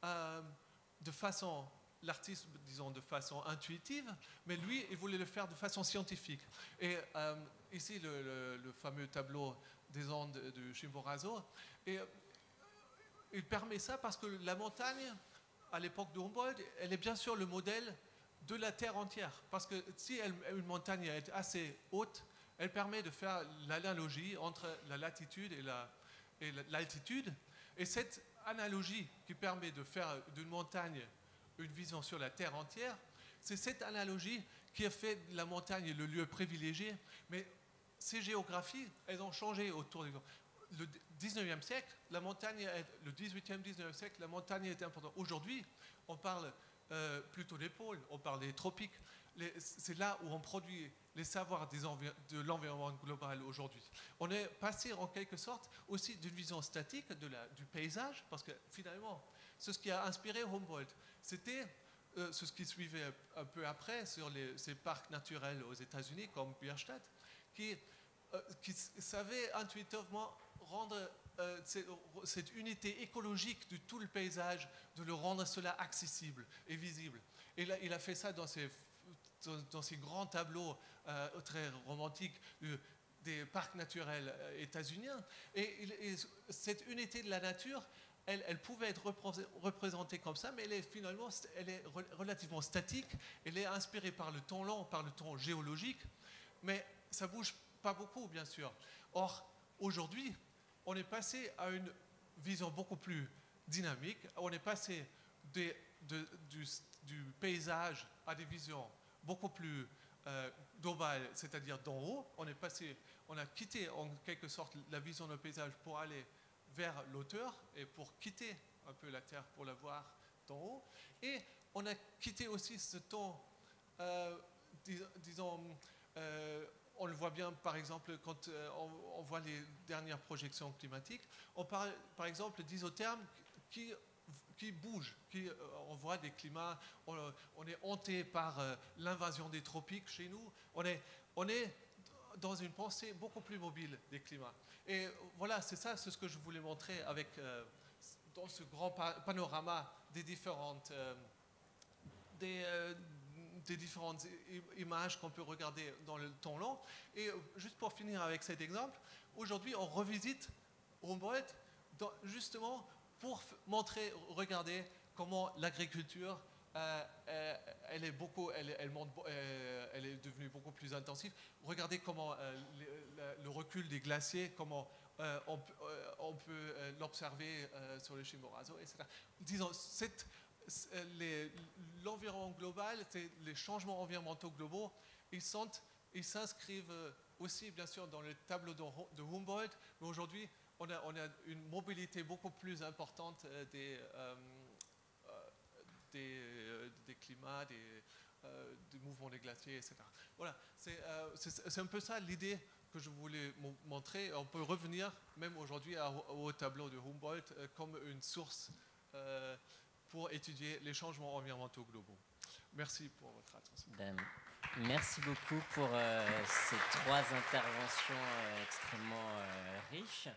de façon, l'artiste, disons, de façon intuitive, mais lui, il voulait le faire de façon scientifique. Et ici, le fameux tableau des ondes de Chimborazo, et il permet ça parce que la montagne, à l'époque de Humboldt, elle est bien sûr le modèle de la Terre entière. Parce que si une montagne est assez haute, elle permet de faire l'analogie entre la latitude et l'altitude. Et cette analogie qui permet de faire d'une montagne une vision sur la Terre entière, c'est cette analogie qui a fait de la montagne le lieu privilégié. Mais ces géographies, elles ont changé autour du le 19e siècle, la montagne, le 18e, 19e siècle, la montagne était importante. Aujourd'hui, on parle plutôt des pôles, on parle des tropiques. C'est là où on produit les savoirs de l'environnement global aujourd'hui. On est passé en quelque sorte aussi d'une vision statique du paysage, parce que finalement, c'est ce qui a inspiré Humboldt. C'était ce qui suivait un peu après sur ces parcs naturels aux États-Unis, comme Bierstadt, qui savait intuitivement rendre cette unité écologique de tout le paysage, de le rendre cela accessible et visible. Et là, il a fait ça dans ces grands tableaux très romantiques des parcs naturels états-uniens. Et cette unité de la nature, elle pouvait être représentée comme ça, mais elle est relativement statique. Elle est inspirée par le temps long, par le temps géologique, mais ça bouge pas beaucoup, bien sûr. Or, aujourd'hui, on est passé à une vision beaucoup plus dynamique. On est passé du paysage à des visions beaucoup plus globales, c'est-à-dire d'en haut. On a quitté en quelque sorte la vision du paysage pour aller vers l'auteur et pour quitter un peu la Terre pour la voir d'en haut. Et on a quitté aussi ce temps, disons, on le voit bien, par exemple, quand on voit les dernières projections climatiques. On parle, par exemple, d'isothermes qui bougent. On voit des climats, on est hanté par l'invasion des tropiques chez nous. On est dans une pensée beaucoup plus mobile des climats. Et voilà, c'est ce que je voulais montrer dans ce grand panorama des différentes images qu'on peut regarder dans le temps long. Et juste pour finir avec cet exemple, aujourd'hui on revisite Humboldt justement pour montrer, regarder comment l'agriculture elle est devenue beaucoup plus intensive. Regardez comment le recul des glaciers, comment on peut l'observer sur le Chimborazo, etc. Disons, l'environnement global, les changements environnementaux globaux, ils s'inscrivent aussi, bien sûr, dans le tableau de Humboldt, mais aujourd'hui, on a une mobilité beaucoup plus importante des climats, des mouvements des glaciers, etc. Voilà, c'est un peu ça l'idée que je voulais montrer. On peut revenir, même aujourd'hui, au tableau de Humboldt comme une source pour étudier les changements environnementaux globaux. Merci pour votre attention. Merci beaucoup pour ces 3 interventions extrêmement riches.